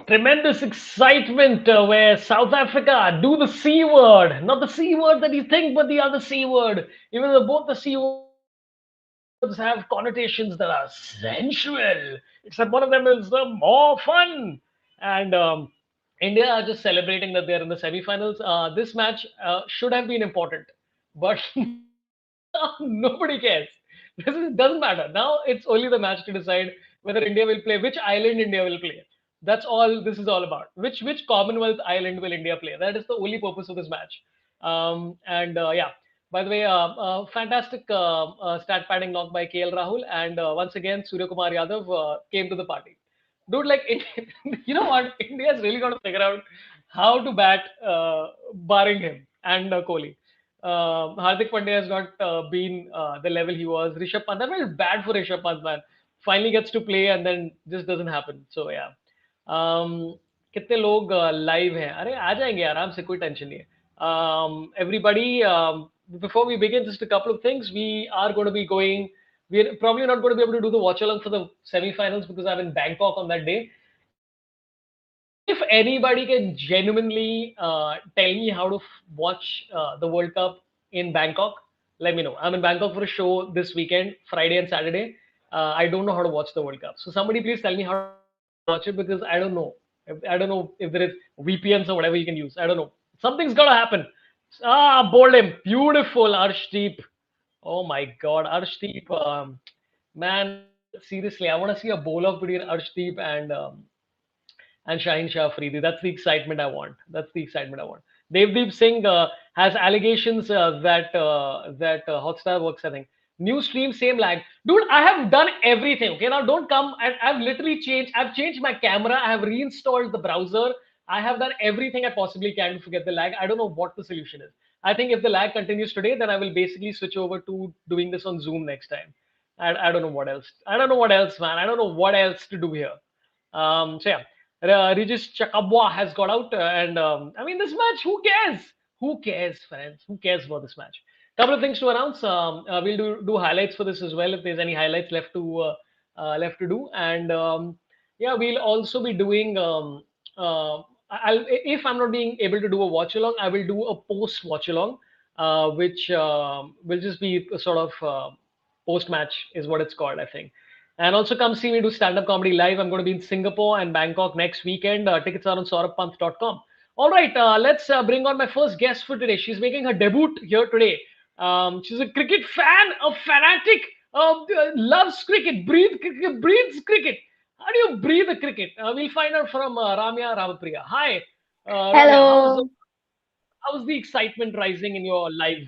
Tremendous excitement where South Africa do the C word, not the C word that you think, but the other C word. Even though both the C words have connotations that are sensual, except one of them is the more fun. And India are just celebrating that they're in the semi-finals. This match should have been important, but nobody cares. Doesn't matter. Now it's only the match to decide whether India will play, which island India will play. That's all this is all about. Which Commonwealth island will India play? That is the only purpose of this match. And Yeah. By the way, fantastic stat padding knock by KL Rahul, and once again Surya Kumar Yadav came to the party. Dude, like, you know what? India's really got to figure out how to bat, barring him and Kohli. Hardik Pandya has not been the level he was. Rishabh Pant, I felt bad for Rishabh Pant, man. Finally gets to play and then just doesn't happen. So yeah. um, कितने लोग live हैं? अरे आ जाएंगे आराम से, कोई tension नहीं है. Everybody, before we begin, just a couple of things. We are going to be going. We're probably not going to be able to do the watch along for the semi-finals because I'm in Bangkok on that day. If anybody can genuinely tell me how to watch the World Cup in Bangkok, let me know. I'm in Bangkok for a show this weekend, Friday and Saturday. I don't know how to watch the World Cup, so somebody please tell me how to watch it because I don't know. I don't know if there is VPNs or whatever you can use. I don't know. Something's got to happen. Bowled him. Beautiful, Arshdeep. Oh my God, Arshdeep. Man, seriously, I want to see a bowl off between Arshdeep and Shaheen Shah Afridi. That's the excitement I want. That's the excitement I want. Devdeep Singh has allegations that Hotstar works. I think new stream, same lag. Dude, I have done everything. Okay, now don't come. And I've literally changed. I've changed my camera. I have reinstalled the browser. I have done everything I possibly can to forget the lag. I don't know what the solution is. I think if the lag continues today, then I will basically switch over to doing this on Zoom next time. I don't know what else. I don't know what else, man. I don't know what else to do here. So yeah, Regis Chakabwa has got out, and I mean, this match. Who cares? Who cares, fans? Who cares about this match? Couple of things to announce. We'll do highlights for this as well if there's any highlights left to do, and yeah, we'll also be doing. I'll if I'm not being able to do a watch along, I will do a post watch along, which will just be a sort of post match is what it's called, I think. And also come see me do stand up comedy live. I'm going to be in Singapore and Bangkok next weekend. Tickets are on sorabpant.com. All right, let's bring on my first guest for today. She's making her debut here today. She's a cricket fan, a fanatic, loves cricket, breathes cricket. How do you breathe a cricket? We'll find out from Ramya Ramapriya. Hi, Ramya. Hello. How's the excitement rising in your life?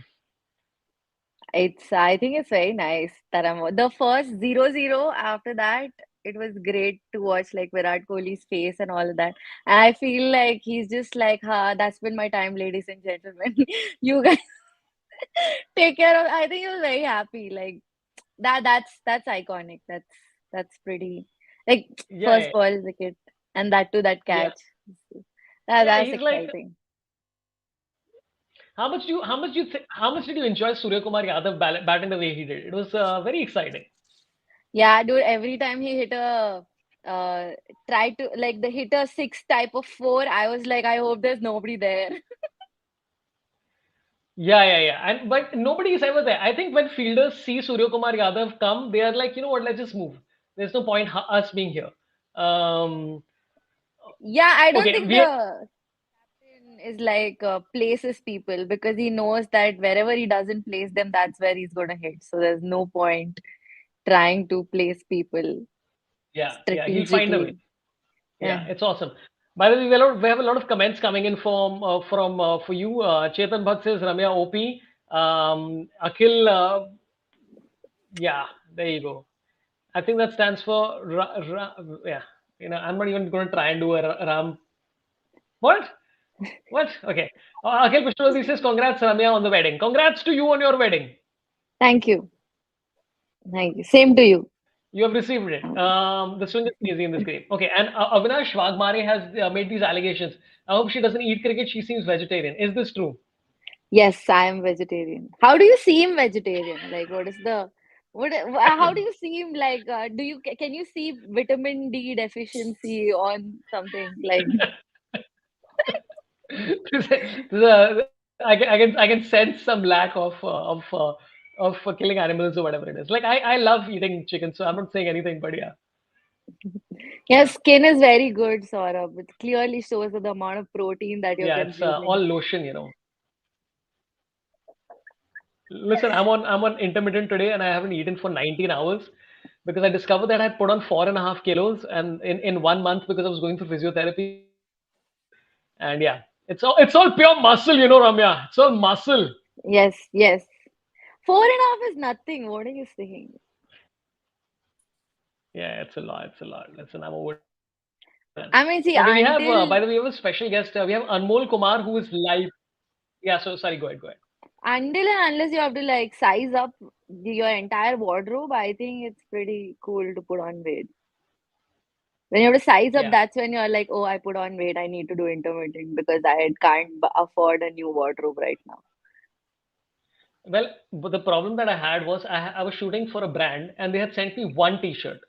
I think it's very nice that the first 0-0 after that, it was great to watch like Virat Kohli's face and all of that. And I feel like he's just like, that's been my time, ladies and gentlemen. You guys take care of I think he was very happy. Like that's iconic. That's pretty like Yeah, first yeah, ball wicket and that to that yeah. catch. That's He's like. exciting. How much did you enjoy Surya Kumar Yadav batting the way he did? It was very exciting. Yeah, dude, every time he hit a uh try to like the hit a six type of four, I was like, I hope there's nobody there. Yeah. And but nobody is ever there. I think when fielders see Surya Kumar Yadav come, they are like, you know what? Let's just move. There's no point us being here. Um, Yeah, I don't okay, think we the captain is like places people because he knows that wherever he doesn't place them, that's where he's gonna hit. So there's no point trying to place people yeah, he'll find a way. strategically. Yeah, Yeah. it's awesome. By the way, we have a lot of comments coming in from for you. Chetan Bhatt says Ramya OP. Akhil, yeah, there you go. I think that stands for yeah. I'm not even going to try and do a Ram. What? What? Okay. Akhil Pushpaldi says, "Congrats, Ramya, on the wedding. Congrats to you on your wedding. Thank you. Thank you. Same to you. You have received it. The swing is crazy in this game. Okay, and Avinash Wagmare has made these allegations. I hope she doesn't eat cricket. She seems vegetarian. Is this true? Yes, I am vegetarian. How do you see him vegetarian? Like, what is the How do you see him? Like, can you see vitamin D deficiency on something like? I can sense some lack of killing animals or whatever it is. Like I love eating chicken, so I'm not saying anything, but yeah, Your yeah, skin is very good, Saurabh. It clearly shows that the amount of protein that you're yeah. It's consuming. all lotion. Listen, I'm on intermittent today, and I haven't eaten for 19 hours because I discovered that I had put on 4.5 kilos, and in 1 month because I was going through physiotherapy, and yeah, it's all pure muscle, Ramya. It's all muscle. Yes, yes. 4.5 is nothing. What are you saying? Yeah, it's a lot. It's a lot. Listen, I'm over it, man. I Okay, mean, see, by the way, we have a special guest. We have Anmol Kumar who is live. Yeah, so sorry, go ahead, go ahead. until and unless you have to like size up your entire wardrobe, I think it's pretty cool to put on weight. When you have to size up, Yeah. that's when you're like, oh, I put on weight. I need to do intermittent because I can't afford a new wardrobe right now. Well, but the problem that I had was I was shooting for a brand and they had sent me one T-shirt,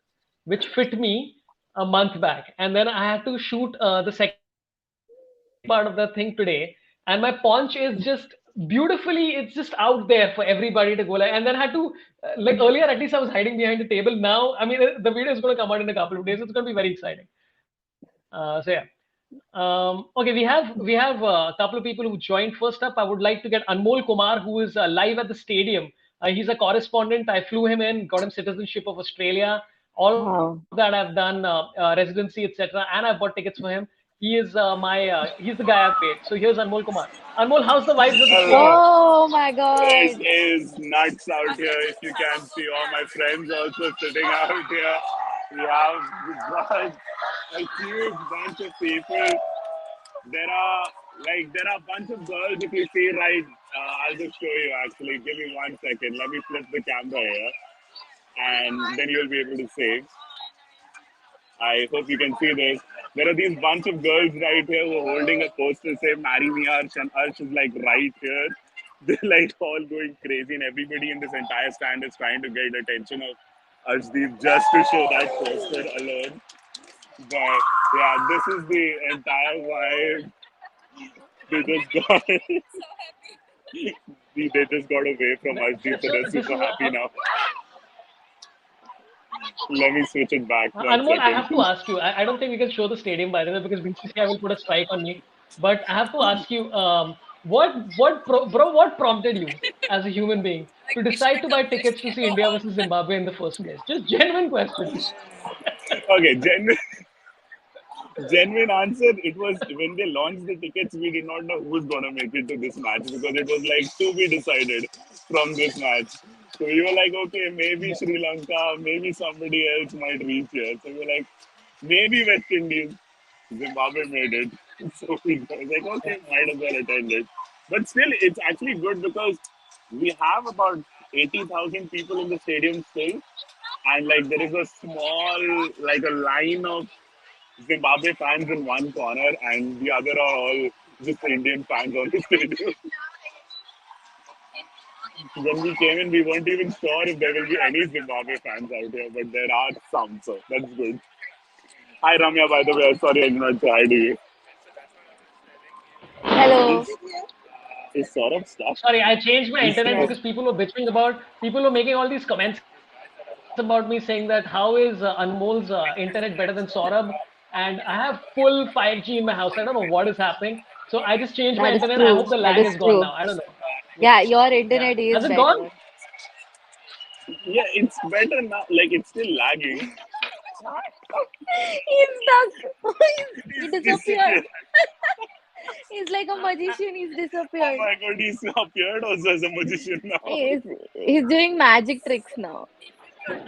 which fit me a month back, and then I had to shoot the second part of the thing today, and my paunch is just beautifully, it's just out there for everybody to go like, and then had to like earlier at least I was hiding behind the table. Now, I mean, the video is going to come out in a couple of days. It's going to be very exciting. So yeah. Okay, we have a couple of people who joined. First up, I would like to get Anmol Kumar, who is live at the stadium. He's a correspondent. I flew him in, got him citizenship of Australia. All of that I've done, residency, etc. And I've bought tickets for him. He's the guy I've paid. So here's Anmol Kumar. Anmol, how's the vibes at the stadium? Hello. Oh my It God. is nuts out here. If you can see all my friends also sitting out here, we have got a huge bunch of people. There are a bunch of girls. If you see right, I'll just show you. Actually, give me 1 second. Let me flip the camera here, and then you'll be able to see. I hope you can see this. There are these bunch of girls right here who are holding a poster say "Marry me, Arsh," and Arsh is like right here. They're like all going crazy, and everybody in this entire stand is trying to get attention of Arshdeep just to show that poster alone. But yeah, this is the entire vibe. They just got they just got away from Arshdeep, so So they're this super is happy now. Let me switch it back one Anmol, I second. have to ask you. I don't think we can show the stadium by the way because BCCI will put a strike on me. But I have to ask you, what prompted you as a human being to decide to buy tickets to see India versus Zimbabwe in the first place? Just genuine question. Okay, genuine answer. It was when they launched the tickets, we did not know who's gonna make it to this match because it was like to be decided from this match. So we were like, okay, maybe Sri Lanka, maybe somebody else might reach here. So we were like, maybe West Indies. Zimbabwe made it. So we were like, okay, might as well attend it. But still, it's actually good because we have about 80,000 people in the stadium still. And like there is a small, like a line of Zimbabwe fans in one corner, and the other are all just Indian fans on the stadium. When we came in, we weren't even sure if there will be any Zimbabwe fans out here, but there are some, so that's good. Hi, Ramya, by the way. Sorry, I did not say hi to you. Hello. Is, is Saurabh stuck? Sorry, I changed my He's internet stuck. Yes. because people were making all these comments about me saying that how is Anmol's internet better than Sorabh? And I have full 5G in my house. I don't know what is happening. So I just changed my internet. I hope the That is lag is gone true. now. I That don't is know. true. Yeah. Yeah, your Has it internet gone? is better. Yeah, it's better now. Like, it's still lagging. He's stuck. He He's disappeared. disappeared. He's like a magician. He's Oh disappeared. my god, he's appeared also as a magician now. He's doing magic tricks now.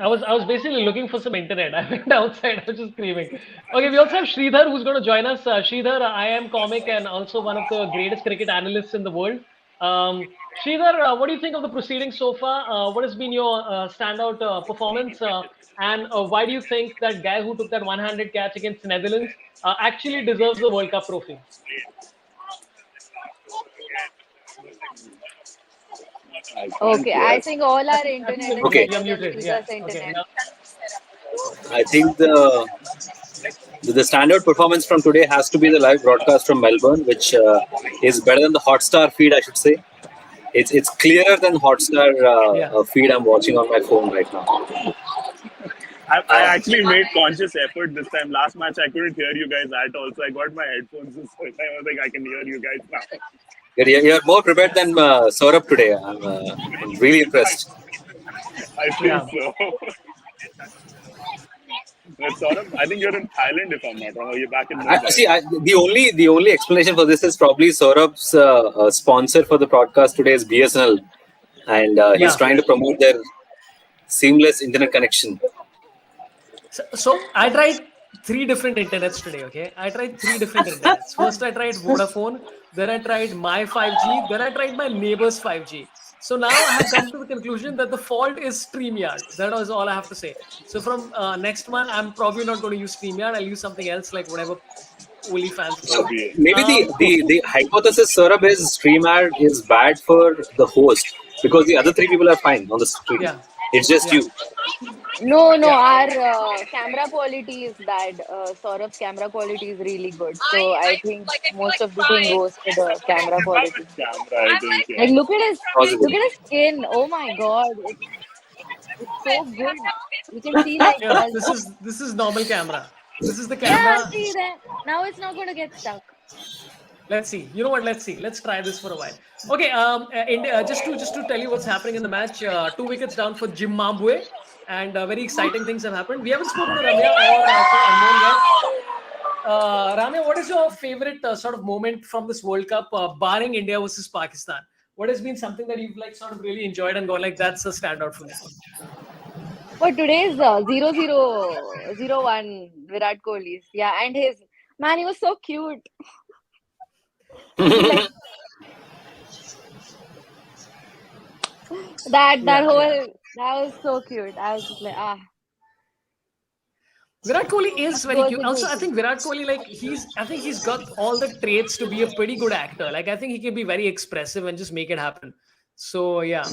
I was basically looking for some internet. I went outside. I was just screaming. Okay, we also have Sridhar who's going to join us. Sridhar, I am comic and also one of the greatest cricket analysts in the world. Sridhar, what do you think of the proceedings so far? What has been your standout performance? And why do you think that guy who took that one-handed catch against Netherlands actually deserves the World Cup trophy? I can't Okay, I hear. think all our I think internet is you're Okay, better than muted. Yeah. Pooja's Okay. internet. Now, I think the standout performance from today has to be the live broadcast from Melbourne, which is better than the Hotstar feed, I should say. It's clearer than Hotstar yeah. feed I'm watching on my phone right now. I actually made conscious effort this time. Last match, I couldn't hear you guys at all, so I got my headphones. So I was like, I can hear you guys now. You're more prepared than Sorabh today. I'm really impressed. I think Yeah. so. But Saurabh, I think you're in Thailand if I'm not wrong, or you're back in Mumbai. The only explanation for this is probably Sorabh's sponsor for the broadcast today is BSNL, and he's Yeah. trying to promote their seamless internet connection. So I tried three different internets today. Okay, I tried three different internets. First, I tried Vodafone. Then I tried my 5G. Then I tried my neighbor's 5G. So now I have come to the conclusion that the fault is StreamYard. That was all I have to say. So from next month, I'm probably not going to use StreamYard. I'll use something else like whatever OnlyFans or something. OBA. Maybe the, Um, the, the hypothesis, Saurabh, is StreamYard is bad for the host because the other three people are fine on the stream. yeah, It's just yeah, you. No, no, yeah. our camera quality is bad. Saurabh's camera quality is really good. So I think most of the thing goes to the camera quality. His camera, I think, Like yeah. Possible. look at his skin. Oh my God, it's so good. You can see like Yeah, a this is normal camera. This is the yeah. camera. See that now it's not going to get stuck. Let's see. You know what? Let's see. Let's try this for a while. Okay. India, just to tell you what's happening in the match. Two wickets down for Zimbabwe, and very exciting things have happened. We haven't spoken to Ramya or to Anmol yet. Ramya, what is your favorite sort of moment from this World Cup, barring India versus Pakistan? What has been something that you've like sort of really enjoyed and gone like that's a standout for me? But today's 0-0-0-1 Virat Kohli's yeah, and his man he was so cute. He like that Yeah, yeah. whole that was so cute. I was just like Virat Kohli is very goes cute. into Also, I it. think Virat Kohli, like I think he's got all the traits to be a pretty good actor. Like I think he can be very expressive and just make it happen. So yeah,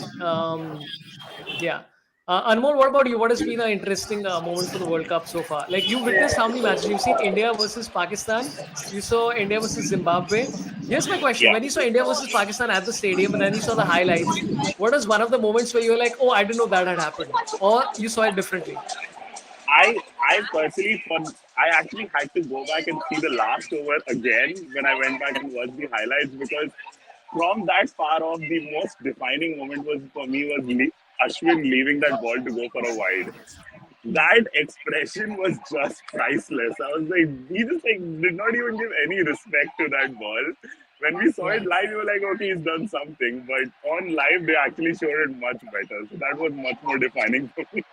yeah. Anmol, what about you? What has been an interesting moment for the World Cup so far? Like you witnessed how many matches? You've seen India versus Pakistan. You saw India versus Zimbabwe. Here's my question: Yeah. when you saw India versus Pakistan at the stadium, and then you saw the highlights, what was one of the moments where you were like, "Oh, I didn't know that had happened," or you saw it differently? I personally, I actually had to go back and see the last over again when I went back and watched the highlights because from that far off, the most defining moment was for me was Ashwin leaving that ball to go for a wide. That expression was just priceless. I was like, he just like did not even give any respect to that ball. When we saw it Yeah. live, we were like, okay, he's done something. But on live, they actually showed it much better. So that was much more defining for me.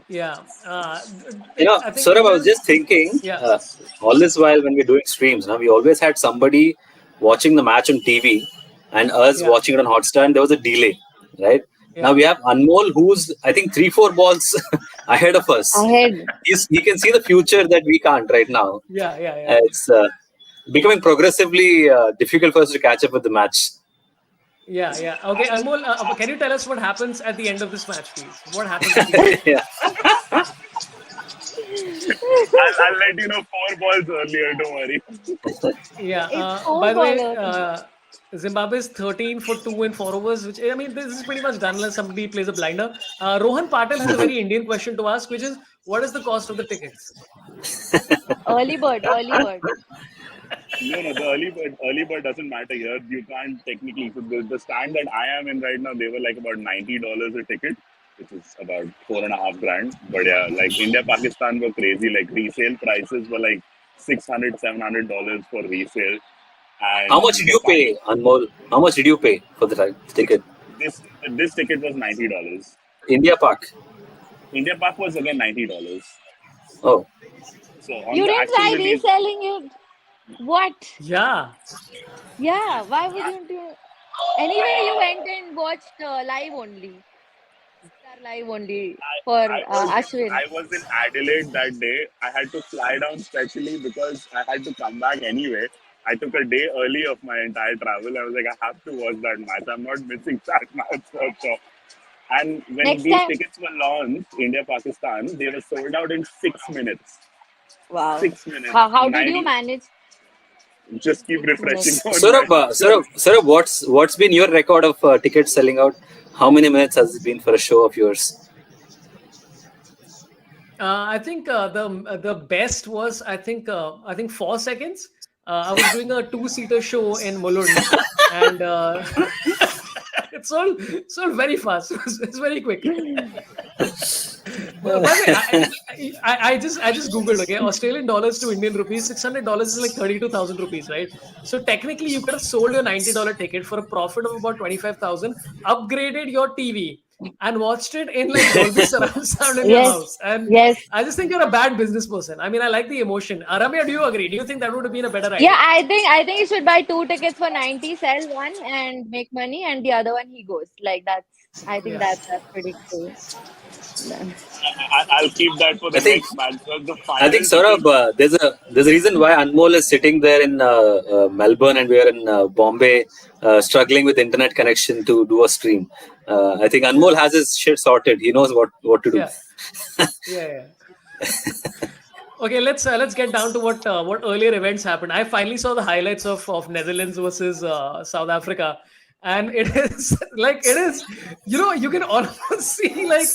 Yeah, I think Saurabh, it I was is. just thinking, Yeah, all this while when we're doing streams, we always had somebody watching the match on TV and us yeah, watching it on Hotstar, and there was a delay, right? Now yeah, we have Anmol, who's I think 3-4 balls ahead of us. Ahead. He can see the future that we can't right now. yeah, yeah, yeah, It's becoming progressively difficult for us to catch up with the match. yeah, yeah. Okay, Anmol, can you tell us what happens at the end of this match, please? What happens at the end? Yeah. I'll let you know 4 balls earlier. Don't worry. Yeah. It's By four the way, ballers. Zimbabwe is 13 for 2 in 4 overs, which I mean, this is pretty much done unless somebody plays a blinder. Rohan Patel has a very Indian question to ask, which is, what is the cost of the tickets? Early bird, early bird. No, the early bird doesn't matter here. You can't technically. So the stand that I am in right now, they were like about $90 a ticket, which is about 4.5 grand. But yeah, like India, Pakistan were crazy. Like resale prices were like $600, $700 for resale, How much and did you pay, Anmol? How much did you pay for the ticket? this this ticket was $90. India Park. India Park was again $90. Oh, So on You the didn't actual try release, reselling it. What? Yeah. Yeah, why wouldn't you? Anyway, you went and watched live only. Star live only for I Ashwin. was in Adelaide that day. I had to fly down specially because I had to come back anyway. I took a day early of my entire travel. I was like, I have to watch that match. I'm not missing that match for sure. And when Next these time, tickets were launched, India Pakistan, they were sold out in 6 minutes. wow. 6 minutes. How did you 90. manage Just keep 6 minutes? refreshing on my. Saurabh, what's been your record of tickets selling out? How many minutes has it been for a show of yours? I think the best was I think 4 seconds. I was doing a two-seater show in Mulund, and it's all very fast. It's very quick. By the way, I just googled, okay, Australian dollars to Indian rupees, $600 is like 32,000 rupees, right? So technically, you could have sold your $90 ticket for a profit of about 25,000, upgraded your TV, and watched it in like Dolby surround sound in your Yes, house. And yes. I just think you're a bad business person. I mean, I like the emotion. Ramya, do you agree? Do you think that would have been a better Yeah, idea? I think you should buy two tickets for 90, sell one and make money, and the other one he goes. Like that's I think Yeah. that's pretty cool. Yeah. I'll keep that for I the think next match because the I think final Saurabh, tickets. there's a reason why Anmol is sitting there in Melbourne and we are in Bombay, struggling with internet connection to do a stream. I think Anmol has his shit sorted. He knows what to do. Yeah. Yeah. Yeah. Okay, let's get down to what earlier events happened. I finally saw the highlights of Netherlands versus South Africa, and it is like it is, you can almost see like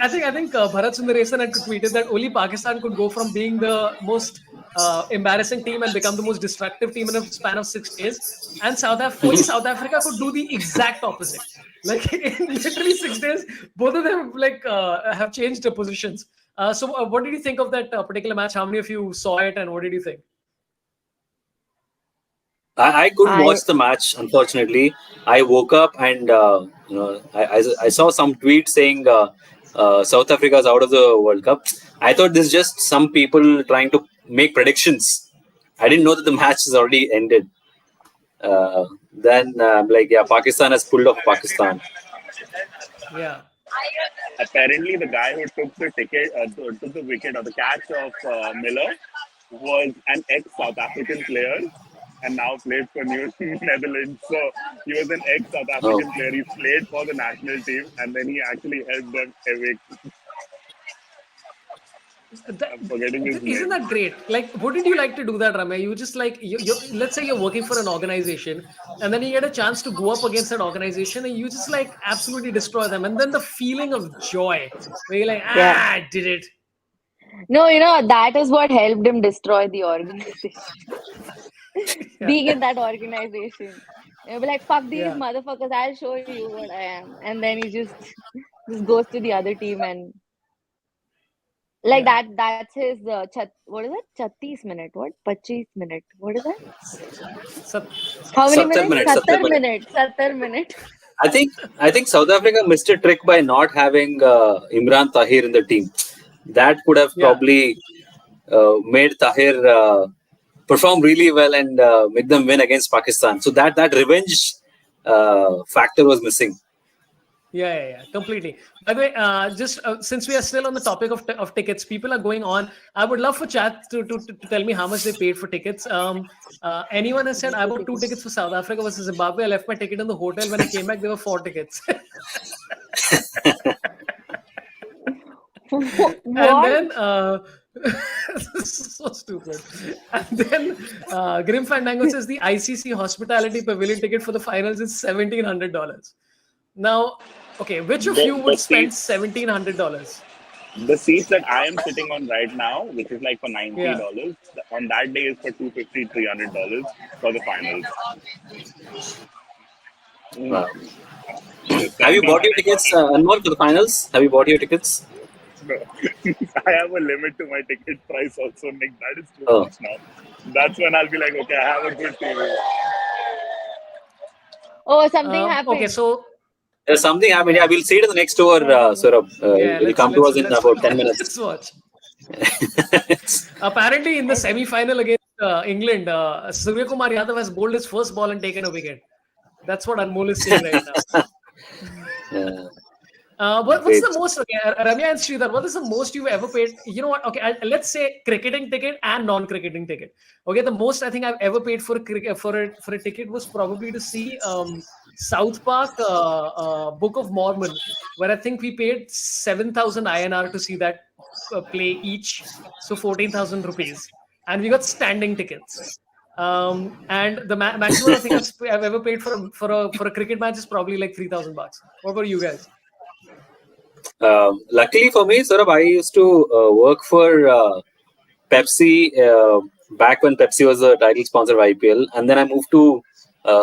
I think Bharat Sundaresan had tweeted that only Pakistan could go from being the most embarrassing team and become the most destructive team in a span of 6 days, and only South Africa could do the exact opposite. Like in literally 6 days, both of them like have changed their positions. So, what did you think of that particular match? How many of you saw it, and what did you think? I couldn't I watch the match, unfortunately. I woke up and I saw some tweet saying South Africa is out of the World Cup. I thought this is just some people trying to make predictions. I didn't know that the match has already ended. Then like, yeah, Pakistan has pulled off Pakistan. Yeah, Apparently, the guy who took the ticket, took the wicket or the catch of Miller, was an ex-South African player and now plays for New Netherlands. So he was an ex-South Oh. African player. He played for the national team, and then he actually helped them evict. I'm forgetting his isn't name. that great? Like, wouldn't you like to do that, Ramya? You just like let's say you're working for an organization, and then you get a chance to go up against that organization, and you just like absolutely destroy them, and then the feeling of joy where you're like, yeah. I did it. No, that is what helped him destroy the organization. Yeah, Being in that organization. He'll be like, fuck these yeah, motherfuckers, I'll show you what I am. And then he just goes to the other team and like yeah. that's his what is it? 36 minute. What? 25 minute. What is that? So, How many 70 minutes? minutes. 70 70 minutes. minute. 70 minute. I think South Africa missed a trick by not having Imran Tahir in the team. That could have yeah. probably made Tahir perform really well and make them win against Pakistan. So that revenge factor was missing. Yeah, completely. By the way, just since we are still on the topic of tickets, people are going on. I would love for chat to tell me how much they paid for tickets. Anyone has said I bought two tickets for South Africa versus Zimbabwe. I left my ticket in the hotel. When I came back, there were 4 tickets. And What? then so stupid. And then Grim Fandango says the ICC Hospitality Pavilion ticket for the finals is $1,700. Now, okay, which of you The would spend seats, $1,700? the seats that I am sitting on right now, which is like for Yeah. $90, on that day is for $250, $300 for the finals. Wow. So Have you bought your $1,700. tickets, Anmol, for the finals? Have you bought your tickets? No. I have a limit to my ticket price also, Nick. That is too Oh, much now. That's when I'll be like, okay, I have a good TV. Oh, something Okay, happened. so there's something happened. Yeah, we'll see it in the next tour, Saurabh. yeah, It'll let's come to let's us in let's about 10 minutes. let's watch. Apparently, in the Okay. semi-final against England, Surya Kumar Yadav has bowled his first ball and taken a wicket. That's what Anmol is saying right now. Uh, What's Great. the most, okay, Ramya and Sridhar, what is the most you've ever paid? You know what? Okay, let's say cricketing ticket and non-cricketing ticket. Okay, the most I think I've ever paid for a ticket was probably to see South Park Book of Mormon, where I think we paid 7,000 INR to see that play each, so 14,000 rupees, and we got standing tickets. And the maximum I think I've ever paid for a cricket match is probably like 3,000 bucks. What about you guys? Luckily for me, Saurabh, I used to work for Pepsi back when Pepsi was the title sponsor of IPL, and then I moved to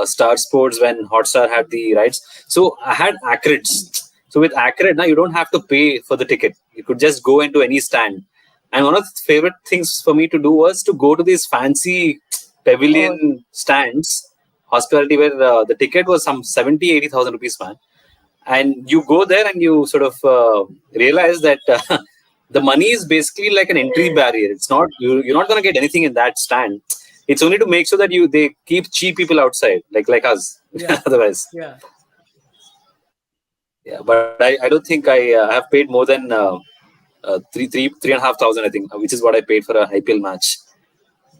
Star Sports when Hotstar had the rights. So I had accreds. So with accred, now you don't have to pay for the ticket. You could just go into any stand. And one of the favorite things for me to do was to go to these fancy Oh, pavilion stands, hospitality, where the ticket was some 70, 80,000 rupees, man. And you go there and you sort of realize that the money is basically like an entry barrier. It's not you're not going to get anything in that stand. It's only to make sure that they keep cheap people outside, like us. Yeah, Otherwise, yeah. yeah. But I don't think I have paid more than three and a half thousand. I think, which is what I paid for a IPL match.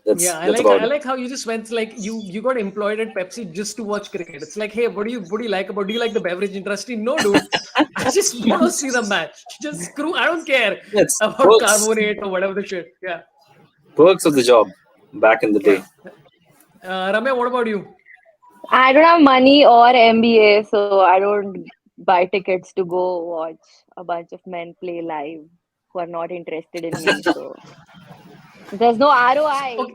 Yeah, That's about I it. like how you just went like you got employed at Pepsi just to watch cricket. It's like, hey, what do you like about? Do you like the beverage industry? No, dude. I just want to see the match. Just screw. I don't care That's about perks carbonate or whatever the shit. Yeah, perks of the job back in the day. yeah. Ramya, what about you? I don't have money or MBA, so I don't buy tickets to go watch a bunch of men play live who are not interested in me. So there's no ROI. Okay.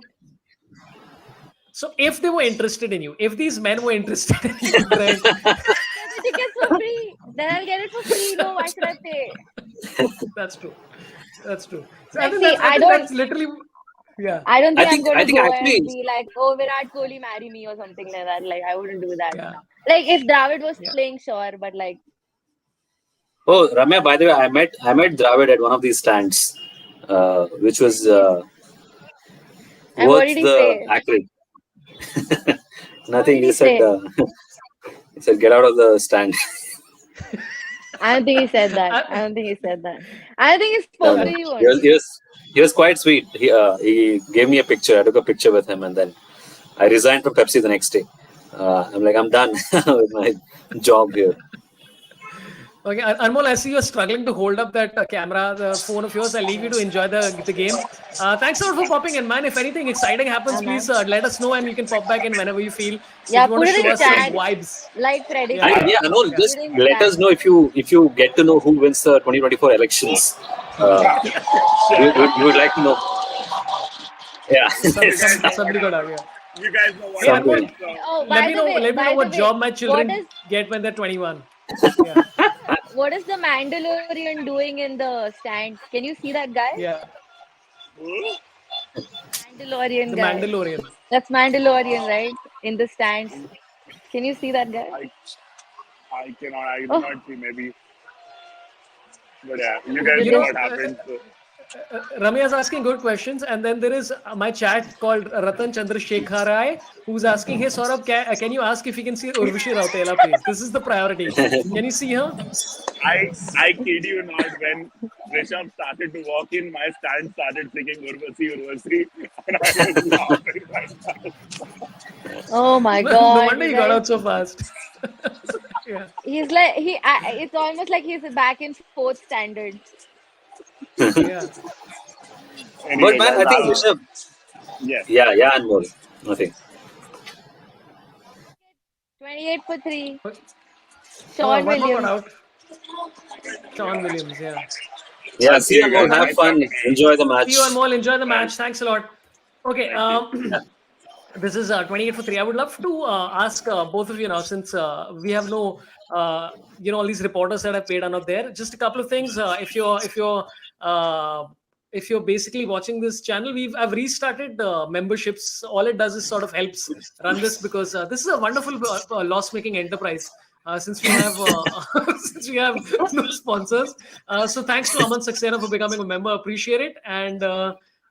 So if they were interested in you, if these men were interested in you, right? Get the tickets for free. Then I'll get it for free. No, why should I pay? That's true. That's true. So Like, see, I think that's literally, yeah, I don't I think I'm think going I to think go actually and be like, oh, Virat Kohli, marry me or something like that. Like, I wouldn't do that. yeah, No. Like, if Dravid was yeah. playing, sure, but like, Oh, Ramya, by the way, I met Dravid at one of these stands, which was and what worth did he the say? accolade. What Nothing. did He he said, say? he said, get out of the stand. I don't think he said that. I, I don't think he said that. I don't think he No, spoke no. to you He was, only. he was, he was quite sweet. He gave me a picture. I took a picture with him, and then I resigned from Pepsi the next day. I'm like, I'm done with my job here. Okay, Anmol, I see you're struggling to hold up that camera, the phone of yours. I'll leave you to enjoy the game. Thanks a lot for popping in, man. If anything exciting happens, Yeah, please man. let us know and you can pop back in whenever you feel. If Yeah, you want put to it show in us some chat vibes. like Yeah, And predictions. yeah, Anol, yeah. Put just it in let chat. us know if you get to know who wins the 2024 elections. Uh, we would like to know. Yeah, You guys know what Somebody got out happens. here. You guys know what Hey, something. happens. Anmol, So Oh, let me know by the what way, job my what children is get when they're 21. Yeah, what is the Mandalorian doing in the stands? Can you see that guy? yeah. who? Mandalorian The guy. Mandalorian. That's Mandalorian, right? In the stands. Can you see that guy? I I cannot. I do Oh, not see maybe. But yeah, you he's guys with You know know, his. what happens. So. Ramya is asking good questions, and then there is my chat called Ratan Chandrasekhar Rai, who's asking, "Hey Saurabh, can you ask if you can see Urvashi Rautela, please? This is the priority. Can you see her?" I kid you not. When Rishabh started to walk in, my stand started singing Urvasi Urvasi, and I was laughing like that. Oh my No God, wonder you he got guys. out so fast. Yeah, He's like it's almost like he's back in fourth standard. yeah. But Anyway, man, guys, I think I'll Rishabh. yes. Yeah, and more. Nothing. 28 for three. Oh, Sean one more got Williams. out. Sean Williams. Yeah. Yeah, See see you and more. guys. Have Nice fun. talking to you. Enjoy the See you, match. Anmol. Enjoy the Bye. match. Thanks a lot. Okay. Thank you. This is 28 for 3. I would love to ask both of you now, since we have no, all these reporters that have paid are not there. Just a couple of things. Uh, if you're basically watching this channel, I've restarted memberships. All it does is sort of helps run this, because this is a wonderful loss-making enterprise. Since we have since we have no sponsors, so thanks to Aman Saxena for becoming a member. Appreciate it. And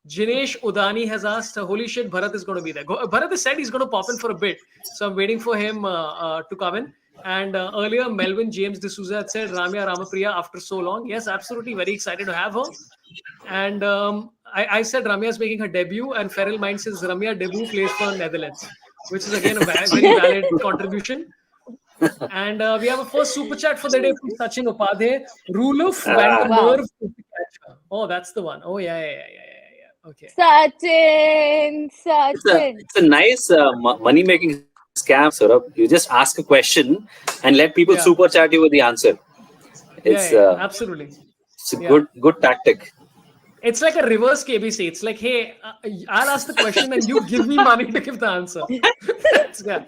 Jinesh Udani has asked, holy shit, Bharat is going to be there. Bharat has said he's going to pop in for a bit. So I'm waiting for him to come in. And earlier, Melvin James D'Souza had said Ramya Ramapriya after so long. Yes, absolutely. Very excited to have her. And I said Ramya is making her debut, and Feral Mind says Ramya debut plays for Netherlands, which is again a very valid contribution. And we have a first super chat for the day from Sachin Upadhyay. Ruluf van der Ah, Wow. Merwe is the catcher. Oh, that's the one. Oh, yeah. Okay. Sachin, Sachin. it's a nice money making scam, Saurabh. You just ask a question and let people super Yeah. chat you with the answer. It's Absolutely. it's a Yeah. good tactic. It's like a reverse KBC. It's like, hey, I'll ask the question and you give me money to give the answer. Yeah.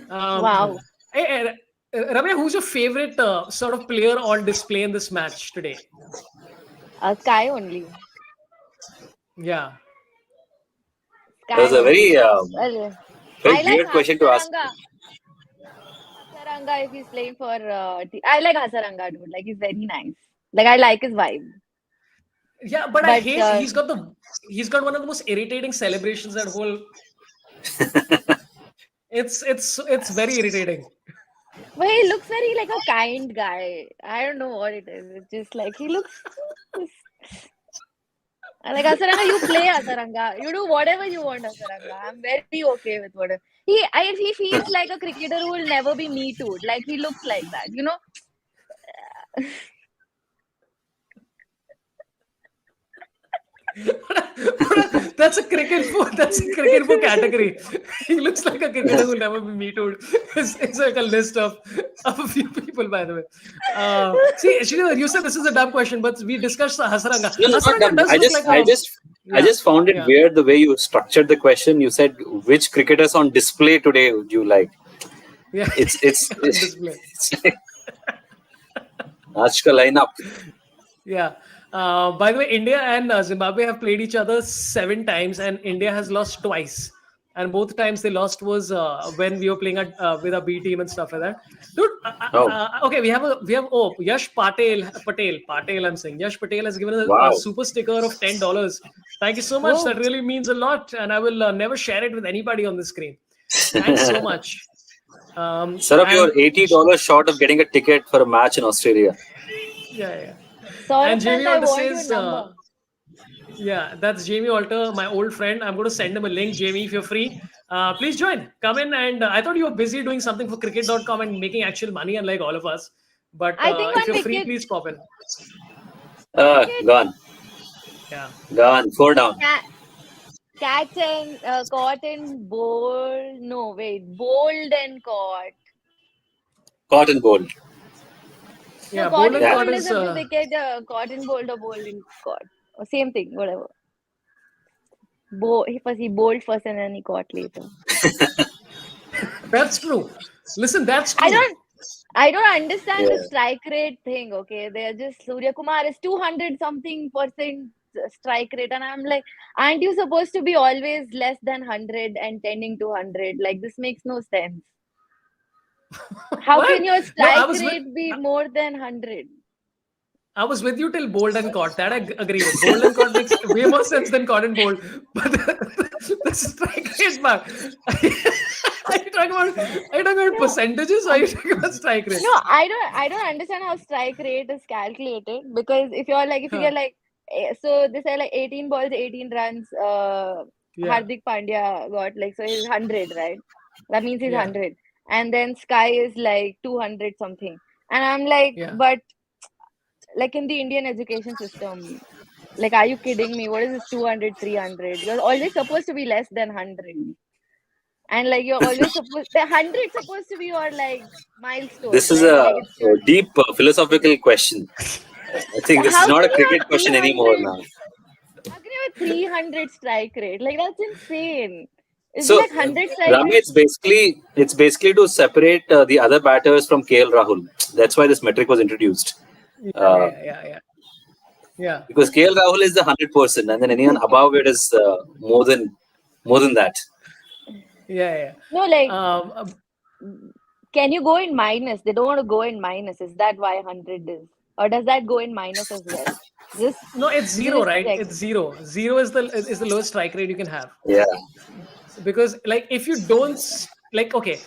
Wow. Hey, Ramya, who's your favorite sort of player on display in this match today? Sky only. Yeah. That was Sky a very only. Well, very I like weird question to ask. Hasaranga. Hasaranga, if he's playing for. I like Hasaranga, dude. Like, he's very nice. Like, I like his vibe. Yeah, but I But hate he's got one of the most irritating celebrations that whole it's very irritating. well, he looks very like a kind guy. I don't know what it is. It's just like he looks. Like Hasaranga, you play Hasaranga. You do whatever you want, Hasaranga. I'm very okay with whatever. He feels like a cricketer who will never be me too. Like he looks like that, you know. That's a cricket for category. He looks like a cricketer who will never be me too. It's like a list of a few people, by the way. See, Sridhar, you said this is a dumb question, but we discussed Hasaranga. No, not Hasaranga dumb. does I look just like I a just I yeah, just found it yeah. weird the way you structured the question. You said which cricketers on display today would you like? Yeah. It's On display. it's like Ashka lineup. Yeah. By the way, India and Zimbabwe have played each other 7 times, and India has lost twice. And both times they lost was when we were playing with our B team and stuff like that. Dude, Oh okay, we have Yash Patel. I'm saying Yash Patel has given a wow. super sticker of $10. Thank you so much. Whoa. That really means a lot, and I will never share it with anybody on the screen. Thanks so much. Saurabh, you're And $80 short of getting a ticket for a match in Australia. yeah. And Saurabh Jamie Pant, I Alter want your says, number. yeah, that's Jamie Alter, my old friend. I'm going to send him a link, Jamie, if you're free. Please join. Come in. And I thought you were busy doing something for cricket.com and making actual money, unlike all of us. But I think if one you're free, wicket, please pop in. one wicket, Gone. Yeah. Gone. 4 down. catch and caught and bold. No, wait, bold and caught. Caught and bowled. No, Yeah, caught Bold and and Yeah. Caught bold is is. if the wicket caught and bold or bold and caught. Or same thing, whatever. He bowled first and then he caught later. That's true. Listen, that's I true. don't understand the Yeah. strike rate thing. Okay, they're just Surya Kumar is 200 something percent strike rate, and I'm like, aren't you supposed to be always less than 100 and tending to 100? Like this makes no sense. How What? can your No, strike rate be more than 100? I was with you till Bold and Caught. That I agree with. Bold and Caught makes way more sense than Caught and Bold. But the strike rate, man. Are you talking about percentages or are you talking about strike rate? No, I don't understand how strike rate is calculated because if you get like so they say like 18 balls, 18 runs. Yeah, Hardik Pandya got like so he's 100, right? That means he's yeah, 100, and then Sky is like 200 something, and I'm like, yeah. but like in the Indian education system, like, are you kidding me? What is this 200, 300? You're always supposed to be less than 100. And like you're always supposed the 100 supposed to be your like milestone, This is right? Like it's a your deep philosophical question. I think this is how not a can you have cricket question anymore 300? now. How can you have 300 strike rate? Like that's insane. Is it So, like 100 strike Rami, rate? it's basically to separate the other batters from KL Rahul. That's why this metric was introduced. Uh, Yeah. because KL Rahul is the 100%, and then anyone above it is more than that. Yeah. No, like Um, can you go in minus? They don't want to go in minus. Is that why 100 is? Or does that go in minus as well? Just no, it's zero, just right? check. It's zero. Zero is the lowest strike rate you can have. Yeah. Because like if you don't like okay,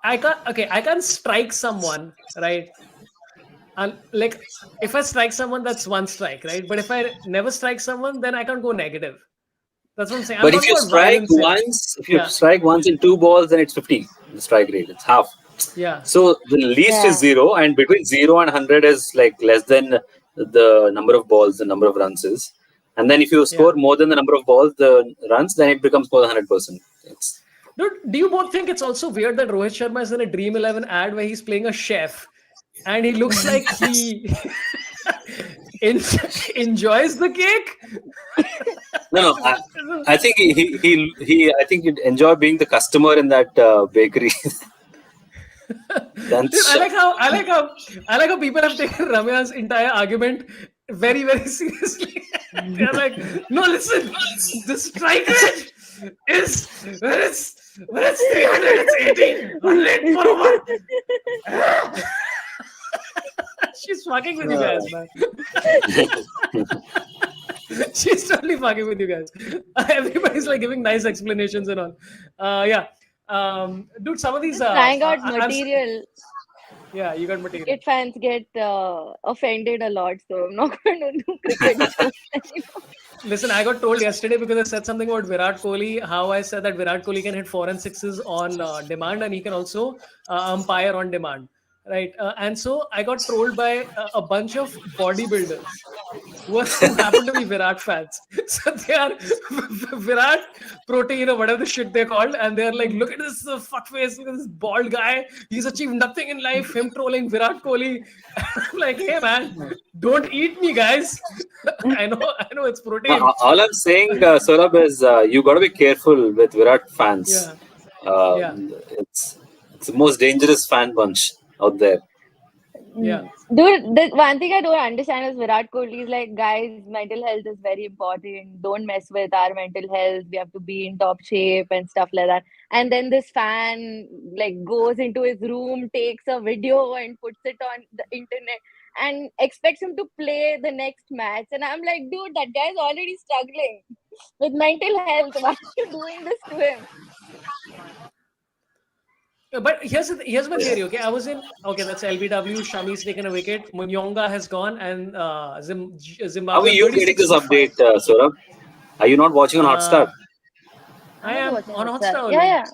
I can't strike someone, right? And like if I strike someone, that's one strike, right? But if I never strike someone, then I can't go negative. That's what I'm saying. I'm But if talking you about strike violence here. once, if you Yeah, strike once in 2 balls, then it's 50. The strike rate, it's half. yeah, So the least is Yeah. 0, and between 0 and 100 is like less than the number of balls, the number of runs is. And then if you yeah. score more than the number of balls, the runs, then it becomes more than 100%. It's Dude, do you both think it's also weird that Rohit Sharma is in a Dream 11 ad where he's playing a chef and he looks like he en- enjoys the cake? no, no. I think I think he'd enjoy being the customer in that bakery. Dude, That's I like how people have taken Ramya's entire argument very, very seriously. They're like, no, listen, the strike rate is when it's 300, it's 80. 100 for over. She's fucking with you guys, man. She's totally fucking with you guys. Everybody's like giving nice explanations and all. Yeah. Dude, some of these Just trying out I've material. yeah, you got material. Cricket fans get offended a lot, so I'm not going to do cricket jokes anymore. Listen, I got told yesterday because I said something about Virat Kohli, how I said that Virat Kohli can hit 4 and 6s on demand and he can also umpire on demand. Right. And so I got trolled by a bunch of bodybuilders who happen to be Virat fans. So they are Virat protein or whatever the shit they're called. And they're like, look at this fuckface, look at this bald guy. He's achieved nothing in life. Him trolling Virat Kohli. I'm like, hey man, don't eat me, guys. I know it's protein. all I'm saying, Sorabh, is you got to be careful with Virat fans. Yeah. Yeah. It's the most dangerous fan bunch out there. Yeah. Dude, the one thing I don't understand is Virat Kohli is like, guys, mental health is very important. Don't mess with our mental health. We have to be in top shape and stuff like that. And then this fan like goes into his room, takes a video and puts it on the internet and expects him to play the next match. And I'm like, dude, that guy's already struggling with mental health. Why are you doing this to him? But here's my theory. Okay, that's LBW. Shami's taken a wicket. Munyonga has gone, and How are Zimbabwe you getting 36 this for 5. update, Sorabh? Are you not watching on Hotstar? I I'm am also watching on Hotstar. Hotstar Yeah, only. yeah.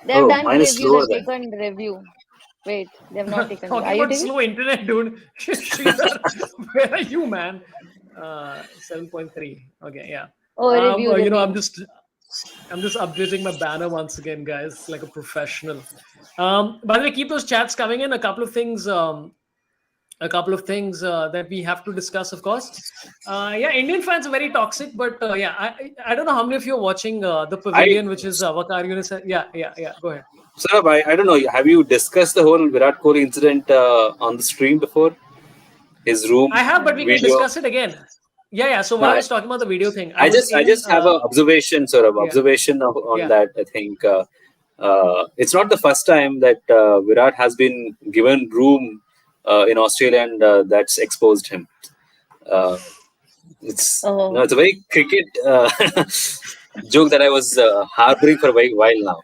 They've Oh, done mine is review. slower They've then. taken review. Wait, they've not taken review. Are Talking you about taking? slow internet, dude. Where are you, man? 7.3. Okay, yeah. Oh, review, You know, I'm review. just updating my banner once again, guys, like a professional. By the way, keep those chats coming in. A couple of things that we have to discuss, of course. Yeah, Indian fans are very toxic, but yeah, I don't know how many of you are watching the Pavilion, which is Vakar Yunus. Yeah. Go ahead. Sorabh, I don't know. Have you discussed the whole Virat Kohli incident on the stream before? His room I have, but we can video. discuss it again. Yeah. So what No, I was talking about the video thing, I I was I in. just have an observation, Sorabh. Yeah, Observation on yeah. that. I think it's not the first time that Virat has been given room in Australia, and that's exposed him. Uh, Oh, it's a very cricket joke that I was harboring for a very while now.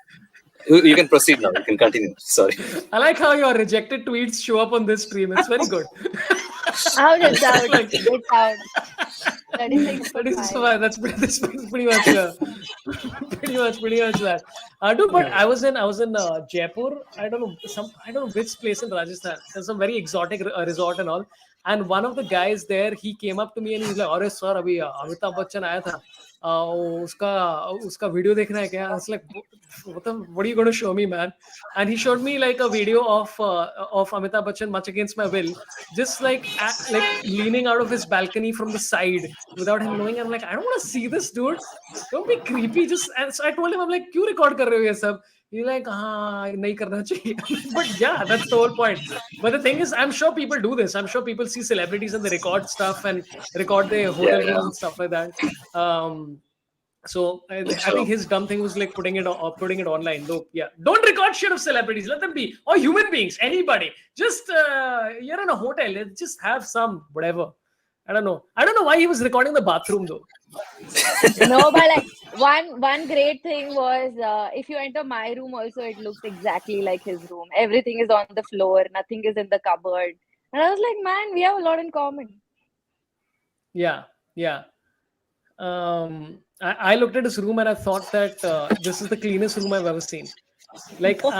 You can proceed now. You can continue. Sorry. I like how your rejected tweets show up on this stream. It's very good. out, it's out. Like, It's out. 36 for 36 for 5. 5. That's pretty much pretty much that. Dude, but I was in Jaipur. I don't know which place in Rajasthan. There's some very exotic resort and all. And one of the guys there, he came up to me and he's like, "अरे sir, अभी अमिताभ बच्चन आया था. उसका video देखना है क्या?" I was like, what are you going to show me, man? And he showed me like a video of Amitabh Bachchan, much against my will, just like leaning out of his balcony from the side without him knowing. I'm like, I don't want to see this, dude. Don't be creepy. And so I told him, I'm like, क्यों record कर रहे हो ये सब? He's like, हाँ, नहीं करना चाहिए. But yeah, that's the whole point. But the thing is, I'm sure people do this. I'm sure people see celebrities and they record stuff and record their hotel Yeah. rooms and stuff like that. So I think his dumb thing was like putting it online. Though, yeah, don't record shit of celebrities. Let them be, or human beings, anybody. Just you're in a hotel. Just have some whatever. I don't know why he was recording the bathroom though. No, but like one great thing was if you enter my room also, it looks exactly like his room. Everything is on the floor, nothing is in the cupboard. And I was like, man, we have a lot in common. Yeah, yeah. I looked at his room and I thought that this is the cleanest room I've ever seen. Like dude,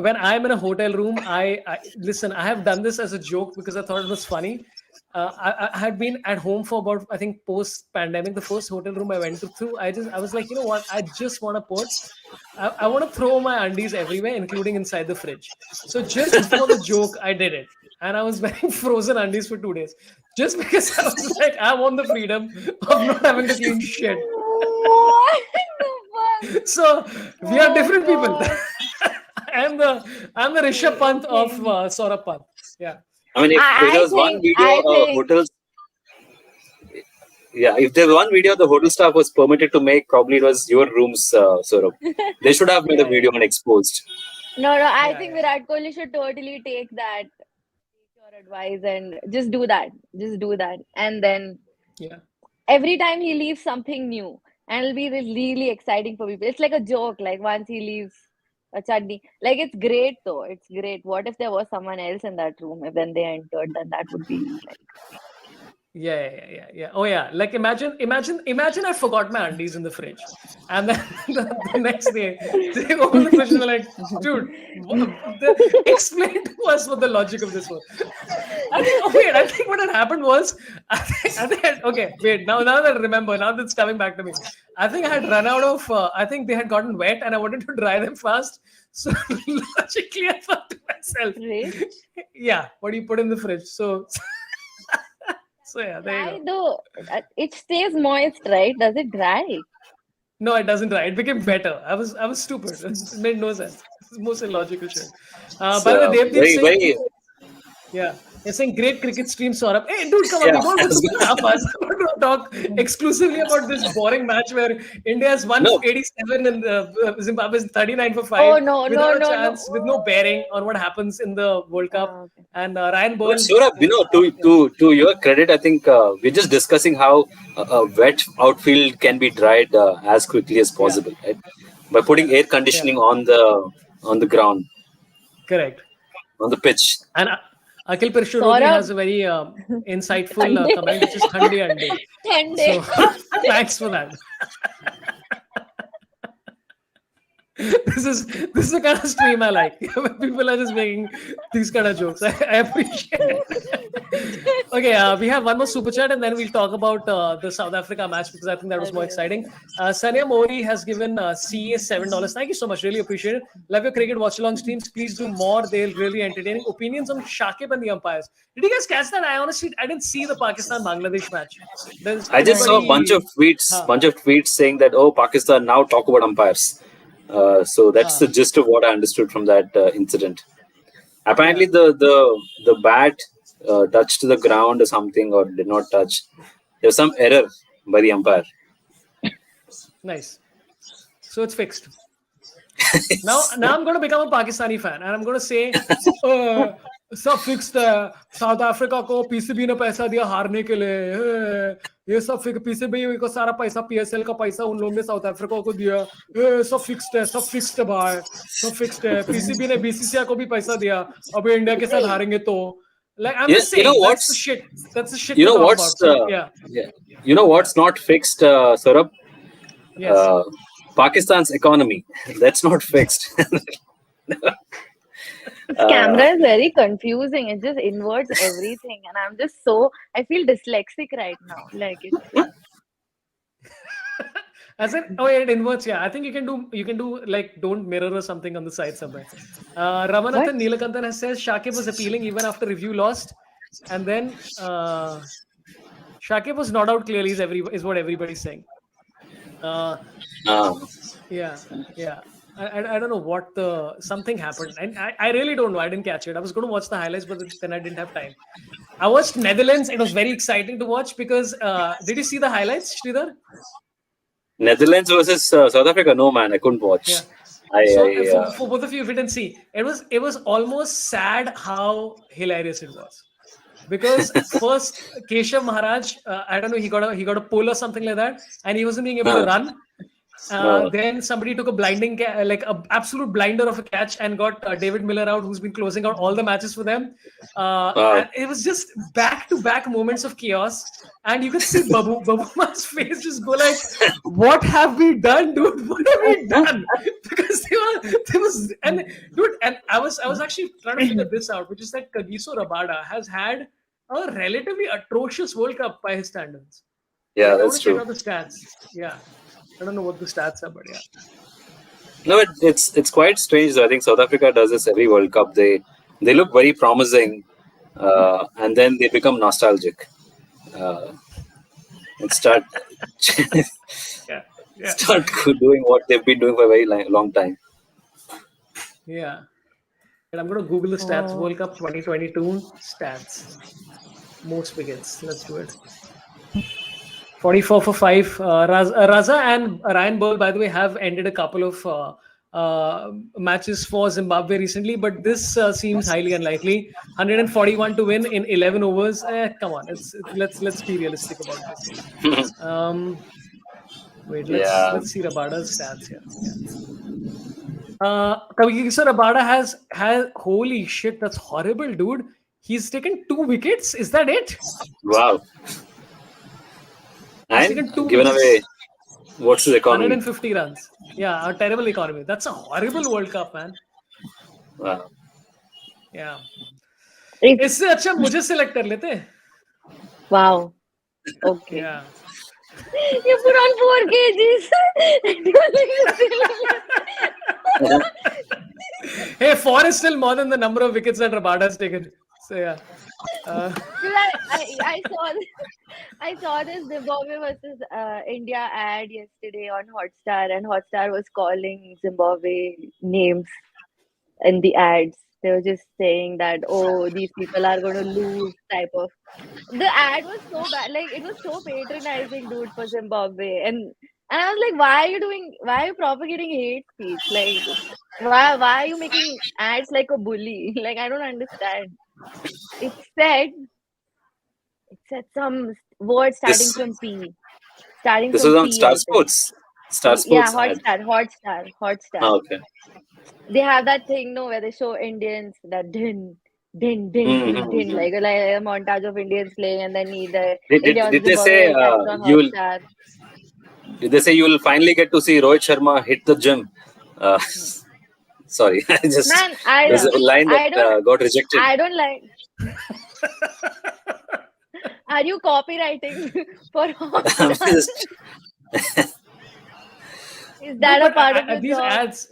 when I'm in a hotel room, I listen. I have done this as a joke because I thought it was funny. I had been at home for about, I think, post pandemic. The first hotel room I went to through, I was like, you know what? I just want to put, I want to throw my undies everywhere, including inside the fridge. So just for the joke, I did it, and I was wearing frozen undies for 2 days, just because I was like, I want the freedom of not having to clean shit. What the fuck? So we are Oh different people. God. I'm the Rishabh Pant of Okay. Sorabh Pant. Yeah. I mean, if there was one video, I think hotels. Yeah, if there was one video the hotel staff was permitted to make, probably it was your rooms, Saurabh. They should have made a Yeah, yeah, video and exposed. no, I yeah, think yeah, Virat Kohli should totally take your advice and just do that. Just do that. And then yeah. every time he leaves something new, and it'll be really exciting for people. It's like a joke. Like once he leaves a chutney, like it's great though. It's great. What if there was someone else in that room? If when they entered, then that would be like, Yeah. Oh yeah. Like imagine I forgot my undies in the fridge, and then the next day they open the fridge and they're like, dude, explain to us what the logic of this was. I think what had happened was, okay, wait, now that I remember, now that's coming back to me. I think I had run out of, I think they had gotten wet and I wanted to dry them fast. So logically, I thought to myself, fridge. yeah, what do you put in the fridge? So, so yeah, there you Dry go. though. It stays moist, right? Does it dry? No, it doesn't dry. It became better. I was stupid. It made no sense. It's the most illogical shit. It's By the way, Devdeep very, Singh, very. yeah. You're saying great cricket stream, Saurabh. Hey, dude, come on. Yeah, We don't I have to was spend half hours. I want to talk exclusively about this boring match where India has won no. 87 and Zimbabwe is 39 for 5 Oh no, no, without a no, no. chance, with no bearing on what happens in the World Cup. Okay. And Ryan But Byrne, Saurabh, to your credit, I think we're just discussing how a wet outfield can be dried as quickly as yeah, possible, right? By putting yeah, air yeah, conditioning on the ground, correct. on the pitch. And Akhil Pirshurodi has Saurabh, a very insightful Sunday, comment, which is Thandi Ande. 10 day. So thanks for that. This is the kind of stream I like. When people are just making these kind of jokes. I appreciate it. Okay, we have one more super chat and then we'll talk about the South Africa match because I think that was more Okay, exciting. Sanya Mori has given CA $7. Thank you so much. Really appreciate it. Love your cricket watch along streams. Please do more. They're really entertaining. Opinions on Shakib and the umpires. Did you guys catch that? I didn't see the Pakistan Bangladesh match. Does I just saw a anybody? Huh, bunch of tweets saying that Pakistan now talk about umpires. So that's huh, the gist of what I understood from that incident. Apparently, yeah. the bat touched the ground or something, or did not touch. There was some error by the umpire. Nice. So it's fixed. Now I'm going to become a Pakistani fan and I'm going to say, सब fixed है south Africa को PCB ने पैसा दिया हारने के लिए ये सब पीसीबी को सारा पैसा पीएसएल का पैसा उन लोगों ने साउथ अफ्रीका को दिया सब फिक्स्ड है भाई सब फिक्स्ड है पीसीबी ने बीसीसीआई को भी पैसा दिया अभी इंडिया के साथ हारेंगे तो like I'm Yeah, just saying that's the shit you to know talk what's about. So yeah, yeah, you know what's not fixed, Saurabh? yes. Pakistan's economy. That's not fixed. This camera is very confusing. It just inverts everything, and I'm just I feel dyslexic right now. Like it's As in, oh, yeah, it inverts. Yeah, I think you can do like don't mirror or something on the side somewhere. what? Ramanathan Neelakantan has says Shakib was appealing even after review lost, and then Shakib was not out clearly. Is what everybody's saying. uh, Yeah. I don't know what something happened, and I really don't know. I didn't catch it. I was going to watch the highlights, but then I didn't have time. I watched Netherlands. It was very exciting to watch because did you see the highlights, Sridhar? Netherlands versus South Africa. No, man, I couldn't watch. Yeah. I, So I for both of you, if you didn't see, it was almost sad how hilarious it was. because first Keshav Maharaj, I don't know, he got a pull or something like that, and he wasn't being able to Uh, run. uh, Then somebody took a like a absolute blinder of a catch and got David Miller out, who's been closing out all the matches for them. wow. And it was just back-to-back moments of chaos. And you could see Babuma's face just go like, "What have we done, dude? What have we done?" Because there was, and dude, and I was actually trying to figure this out, which is that Kagiso Rabada has had a relatively atrocious World Cup by his standards. Yeah, Like, I that's want to check true. out the stats. Yeah. I don't know what the stats are, but yeah. No, it's quite strange though. I think South Africa does this every World Cup. They look very promising, and then they become nostalgic uh, and start Yeah. Yeah. start doing what they've been doing for a very long time. Yeah. And I'm going to Google the stats. Oh. World Cup 2022 stats. Most wickets. Let's do it. 44 for 5. Raza and Ryan Ball, by the way, have ended a couple of matches for Zimbabwe recently, but this seems highly unlikely. 141 to win in 11 overs. Come on, let's be realistic about this. Wait, Yeah, let's see Rabada's stats here. Yeah. Kagiso Rabada has holy shit, that's horrible, dude. He's taken 2 wickets. Is that it? wow. He's And taken two given wickets. away, what's his economy? 150 runs. Yeah, a terrible economy. That's a horrible World Cup, man. Wow. Yeah. If, इससे अच्छा मुझे select कर लेते. wow. Okay. Yeah. You put on 4 kgs. Hey, 4 is still more than the number of wickets that Rabada has taken. So yeah. I saw this Zimbabwe versus India ad yesterday on Hotstar, and Hotstar was calling Zimbabwe names in the ads. They were just saying that, oh, these people are going to lose type of. The ad was so bad, like it was so patronizing, dude, for Zimbabwe, and I was like, why are you propagating hate speech? Like, why are you making ads like a bully? Like, I don't understand. It said some word starting This from P. Starting this from was on P, Star I think. Sports. Star Yeah, Sports ad. Hotstar. Oh, okay. They have that thing, no, where they show Indians that din, Mm-hmm. like a montage of Indians playing, and then either Did, India did, versus did they Zimbabwe, say and that's on you'll Hotstar. did they say you'll finally get to see Rohit Sharma hit the gym? Uh, sorry, I just Man, there's a line that got rejected. I don't like. Are you copywriting for I'm Hotstar? just Is No, that a but part of your these job? ads,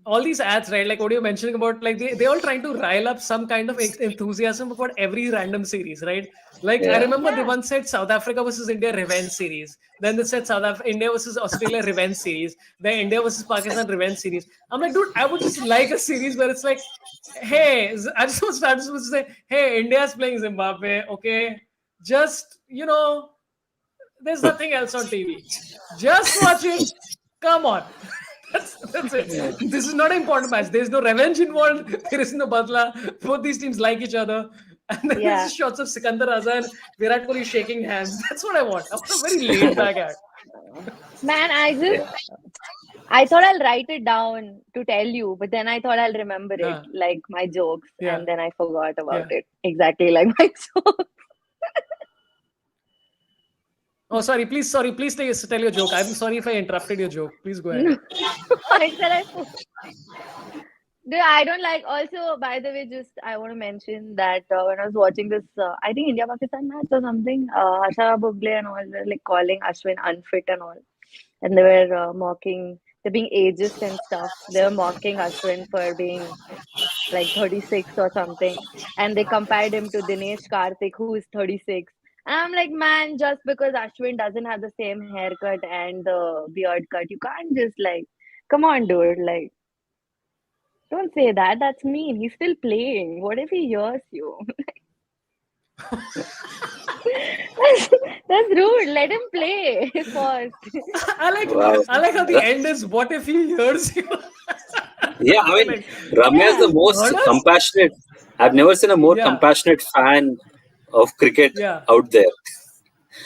all these ads, right? Like what you're mentioning about, like they all trying to rile up some kind of enthusiasm about every random series, right? Like I yeah. remember they Yeah. once said South Africa versus India revenge series. Then they said India versus Australia revenge series. Then India versus Pakistan revenge series. I'm like, dude, I would just like a series where it's like, hey, I just want to say, hey, India's playing Zimbabwe, okay? Just there's nothing else on TV. Just watch it. Come on. That's it. This is not an important match. There's no revenge involved. There is no badla. Both these teams like each other. And then there's Yeah. just shots of Sikander Raza and Virat Kohli shaking hands. That's what I want. I want a very laid back ad. Man, I thought I'll write it down to tell you, but then I thought I'll remember it, Yeah. like my jokes, Yeah. and then I forgot about Yeah. it. Exactly like my jokes. Oh, sorry. Please tell your joke. I'm sorry if I interrupted your joke. Please go ahead. I said I don't like. Also, by the way, just I want to mention that when I was watching this, I think India Pakistan match or something, Asha Bhugle and all were like calling Ashwin unfit and all, and they were mocking. They're being ageist and stuff. They were mocking Ashwin for being like 36 or something, and they compared him to Dinesh Karthik, who is 36. And I'm like, man, just because Ashwin doesn't have the same haircut and the beard cut, you can't just like, come on, dude, like. Don't say that. That's mean. He's still playing. What if he hears you? that's rude. Let him play first. Wow. I like how the end is what if he hears you? Yeah, I mean, Like, Ramya is the most heard us? compassionate. I've never seen a more Yeah. compassionate fan of cricket Yeah. out there.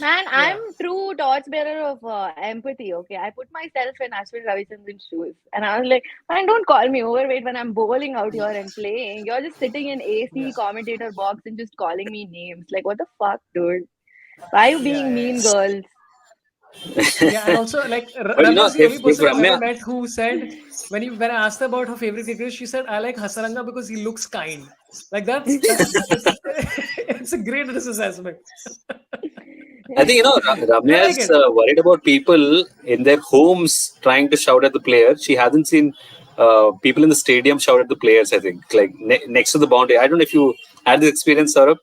Man, Yeah. I'm true torchbearer of empathy. Okay, I put myself in Ashwin Ravichandran's shoes, and I was like, man, don't call me overweight when I'm bowling out here and playing. You're just sitting in AC Yeah. commentator box and just calling me names. Like, what the fuck, dude? Why are you Yeah. being Yeah. mean, girls? Yeah, and also like But Ramya is the only if person I've ever Ramya, met who said when I asked her about her favorite cricketer, she said I like Hasaranga because he looks kind. Like that's it's it's a great assessment. I think I Ramya like is it. worried about people in their homes trying to shout at the player. She hasn't seen people in the stadium shout at the players. I think like next to the boundary. I don't know if you had this experience, Saurabh,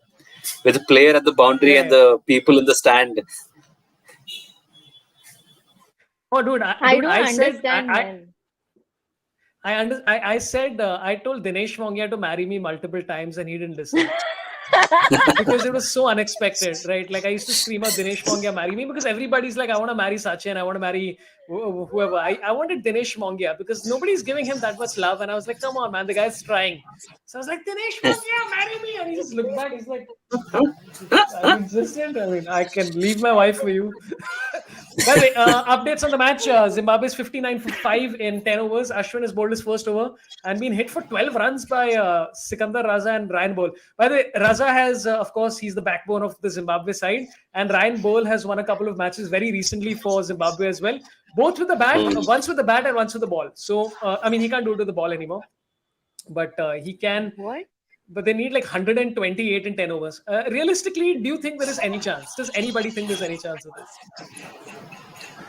with the player at the boundary Yeah, and yeah. the people in the stand. Oh, I dude, don't I said understand, man. I said I told Dinesh Mongia to marry me multiple times and he didn't listen. Because it was so unexpected, right? Like I used to scream out Dinesh Mongia, marry me, because everybody's like, I want to marry Sachin, I want to marry whoever. I wanted Dinesh Mongia because nobody's giving him that much love. And I was like, come on, man, the guy's trying. So I was like, Dinesh Mongia, marry me. And he just looked back. He's like, are you insistent? I mean, I can leave my wife for you. By the way, updates on the match. Zimbabwe's 59 for 5 in 10 overs. Ashwin has bowled his first over and been hit for 12 runs by Sikander Raza and Ryan Bol. By the way, Raza has, of course, he's the backbone of the Zimbabwe side. And Ryan Bol has won a couple of matches very recently for Zimbabwe as well. Both with the bat, once with the bat and once with the ball. So, I mean, he can't do it with the ball anymore. But he can. What? But they need like 128 in 10 overs. Realistically, do you think there is any chance? Does anybody think there's any chance of this?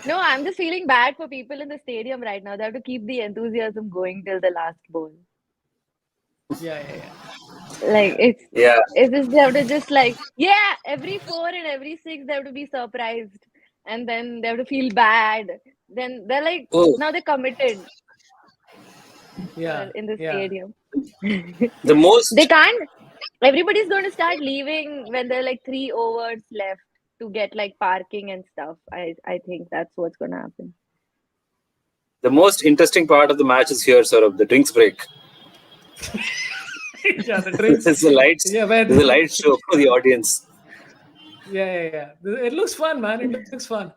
No, I'm just feeling bad for people in the stadium right now. They have to keep the enthusiasm going till the last ball. Yeah, yeah, yeah. Like Yeah. it's just they have to just like every 4 and every 6 they have to be surprised, and then they have to feel bad. Then they're like Oh, now they're committed Yeah, in the yeah. stadium. the They most can't. Everybody's going to start leaving when there are like 3 overs left to get like parking and stuff. I think that's what's going to happen. the most interesting part of the match is here, Saurabh, the drinks break. Yeah, the drinks. There's Yeah, there's a light show for the audience. yeah. It looks fun, man. It looks fun.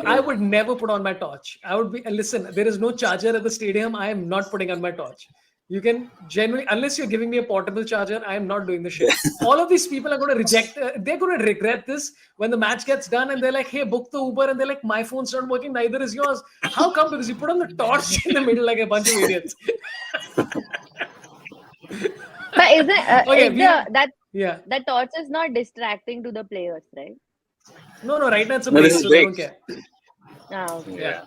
I would never put on my torch. I would be, listen, there is no charger at the stadium. I am not putting on my torch. You can genuinely, unless you're giving me a portable charger, I am not doing the shit. All of these people are going to reject, they're going to regret this when the match gets done and they're like, hey, book the Uber. And they're like, my phone's not working, neither is yours. How come? Because you put on the torch in the middle like a bunch of idiots. But isn't Okay, that that torch is not distracting to the players, right? No, right now it's a No, this break, is so they break. don't care. Okay. Yeah.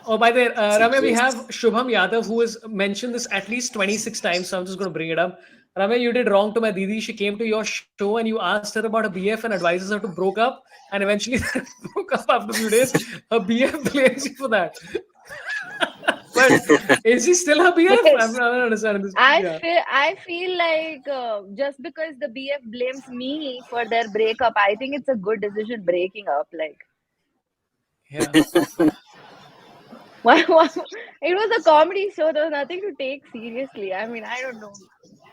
Oh, by the way, Ramya, we Yes. have Shubham Yadav who has mentioned this at least 26 times, so I'm just going to bring it up. Ramya, you did wrong to my Didi. She came to your show and you asked her about a BF and advises her to broke up, and eventually broke up after a few days. Her BF blames you for that. But is he still her BF? I'm not understanding this. Yeah. I feel like just because the BF blames me for their breakup, I think it's a good decision breaking up. Like, Yeah. it was a comedy show. There was nothing to take seriously. I mean, I don't know.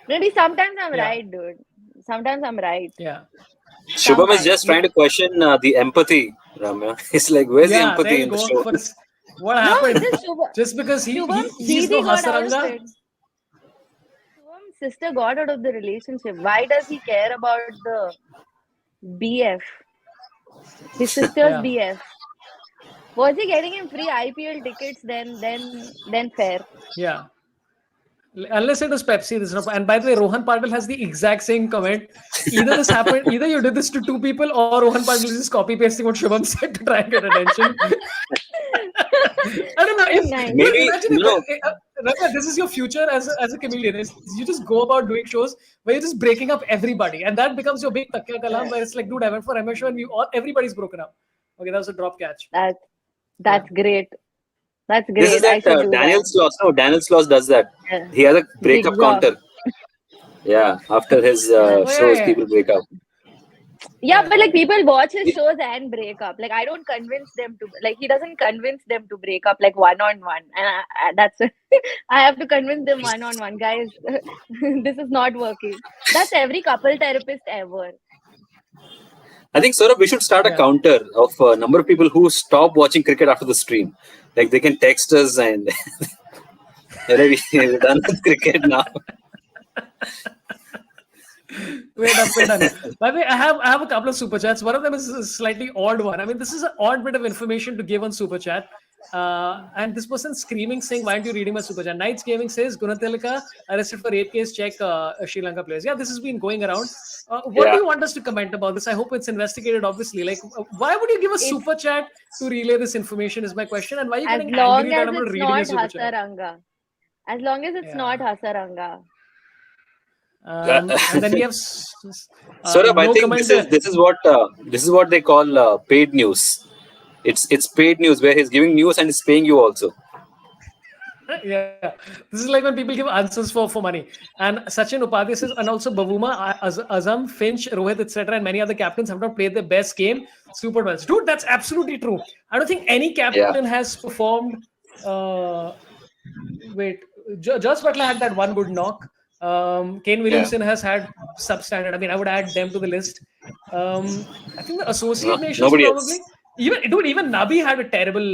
Maybe sometimes I'm Yeah. right, dude. Sometimes I'm right. Yeah. Shubham is just Sometimes. trying to question the empathy, Ramya. It's like, where's the Yeah, there empathy you in the go. show? What No, happened? it's just Just because Shubham's he's no Didi got out of Hasaranga? it. Shubham's sister got out of the relationship. Why does he care about the BF? His sister's Yeah. BF. Was he getting him free IPL tickets? Then fair. Yeah. Unless it was Pepsi, this is not. And by the way, Rohan Patil has the exact same comment. Either this happened, either you did this to two people, or Rohan Patil is just copy pasting what Shubham said to try and get attention. I don't know. Nice. Maybe, Imagine no. Ranga, this is your future as a comedian. You just go about doing shows where you're just breaking up everybody, and that becomes your big takya kalam. Where it's like, dude, I went for MS show and everybody's broken up. Okay, that was a drop catch. That's great. That's This is great. I that should do Daniel that. Sloss. No, Daniel Sloss does that. Yeah. He has a breakup Jigsaw. counter. Yeah, after his Oh, shows, yeah. people break up. Yeah, but like Yeah. people watch his shows and break up. Like I don't convince them to. Like he doesn't convince them to break up like one on one, and that's I have to convince them one on one, guys. This is not working. That's every couple therapist ever. I think, Saurabh, we should start a Yeah. counter of a number of people who stop watching cricket after the stream. Like they can text us and we're done with cricket now. We're done. By the way, I have a couple of super chats. One of them is a slightly odd one. I mean, this is an odd bit of information to give on super chat. And this person screaming saying, "Why aren't you reading my super chat?" Knights Gaming says Gunatilaka arrested for rape case. Check Sri Lanka players. Yeah, this has been going around. What do Yeah. you want us to comment about this? I hope it's investigated. Obviously, like, why would you give a It's super chat to relay this information? Is my question. And why are you as getting angry long that as I'm not it's reading a not super chat? Hasaranga. As long as it's not Yeah. Hasaranga. Uh, And then we have Saurabh, I no think comment. this is what they call paid news. It's paid news where he's giving news and he's paying you also. Yeah, this is like when people give answers for money. And Sachin Upadhyay says, and also Bavuma, Azam, Finch, Rohit, etc., and many other captains have not played their best game super well. Dude, that's absolutely true. I don't think any Yeah. captain has performed. Uh, wait, Josh Butler had that one good knock. Kane Yeah. Williamson has had substandard. I mean, I would add them to the list. I think the No, associate nations nobody probably. else. Even Nabi had a terrible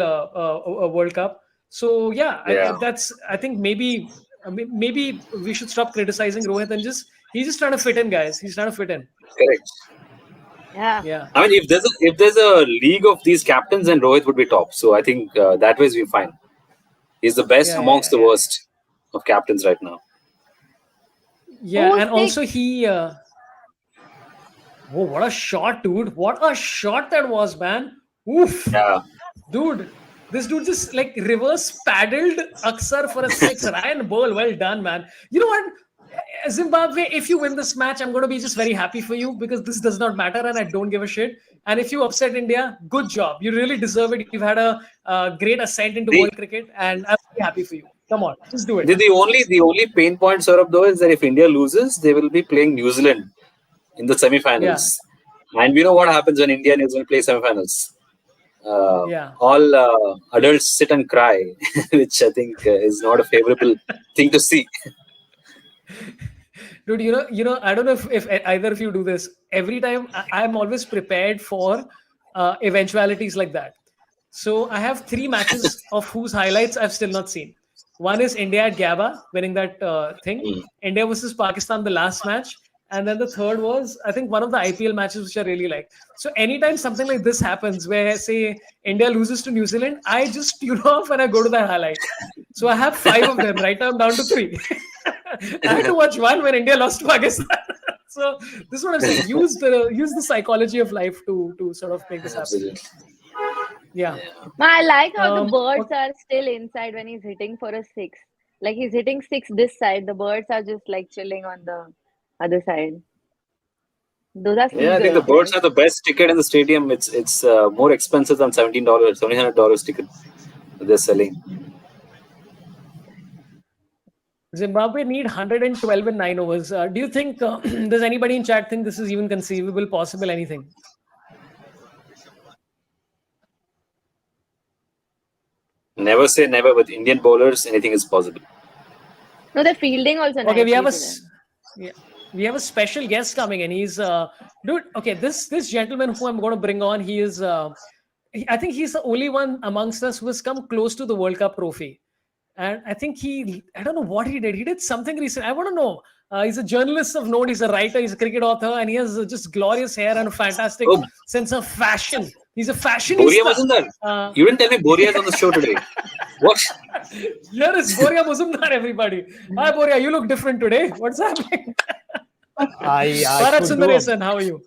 World Cup. So yeah, Yeah. I think maybe we should stop criticizing Rohit and he's just trying to fit in, guys. He's trying to fit in. Correct. Yeah. Yeah, I mean, if there's a league of these captains, then Rohit would be top. So I think that way we're fine. He's the best amongst the yeah. worst of captains right now. Yeah, Oh, and also six. he. Oh, what a shot, dude! What a shot that was, man! Oof, Yeah. dude. This dude just like reverse paddled Aksar for a six. Ryan Ball, well done, man. You know what? Zimbabwe, if you win this match, I'm going to be just very happy for you because this does not matter and I don't give a shit. And if you upset India, good job. You really deserve it. You've had a great ascent into The world cricket, and I'm very happy for you. Come on, just do it. the only pain point, Saurabh, though, is that if India loses, they will be playing New Zealand in the Yeah, semi-finals. And we know what yeah, happens when India and New Zealand play semi-finals. yeah. All adults sit and cry, which I think is not a favorable thing to see. Dude, I don't know if either of you do this. Every time I'm always prepared for eventualities like that. So I have three matches of whose highlights I've still not seen. One is India at Gaba winning that thing. Mm. India versus Pakistan, the last match. And then the third was, I think, one of the IPL matches which I really like. So anytime something like this happens, where say India loses to New Zealand, I just tune off and I go to that highlight. So I have five of them. Right now I'm down to three. I had to watch one when India lost to Pakistan. So this is what I'm saying. Use the psychology of life to sort of make this happen. Absolutely. Yeah. I like how the birds Okay. are still inside when he's hitting for a six. Like he's hitting six this side. The birds are just like chilling on the other side. Those are Yeah, I think the seagulls, birds right? are the best ticket in the stadium. It's more expensive than $17, $1,700 ticket that they're selling. Zimbabwe need 112 in 9 overs. Do you think does anybody in chat think this is even conceivable, possible, anything? Never say never. With Indian bowlers, anything is possible. No, they're fielding also Okay, nicely today. yeah, we have a special guest coming in. He's dude. Okay, this gentleman who I'm going to bring on, he is. I think he's the only one amongst us who has come close to the World Cup trophy. And I think I don't know what he did. He did something recent. I want to know. He's a journalist of note. He's a writer. He's a cricket author. And he has just glorious hair and a fantastic Oh, sense of fashion. He's a Boria fashionista. wasn't there. Uh, You didn't tell me Boria is on the show today. What? Here is Boria Muzumdar, everybody. Hi, Boria. You look different today. What's happening? I Bharat could do a, Sundaresan, how are you?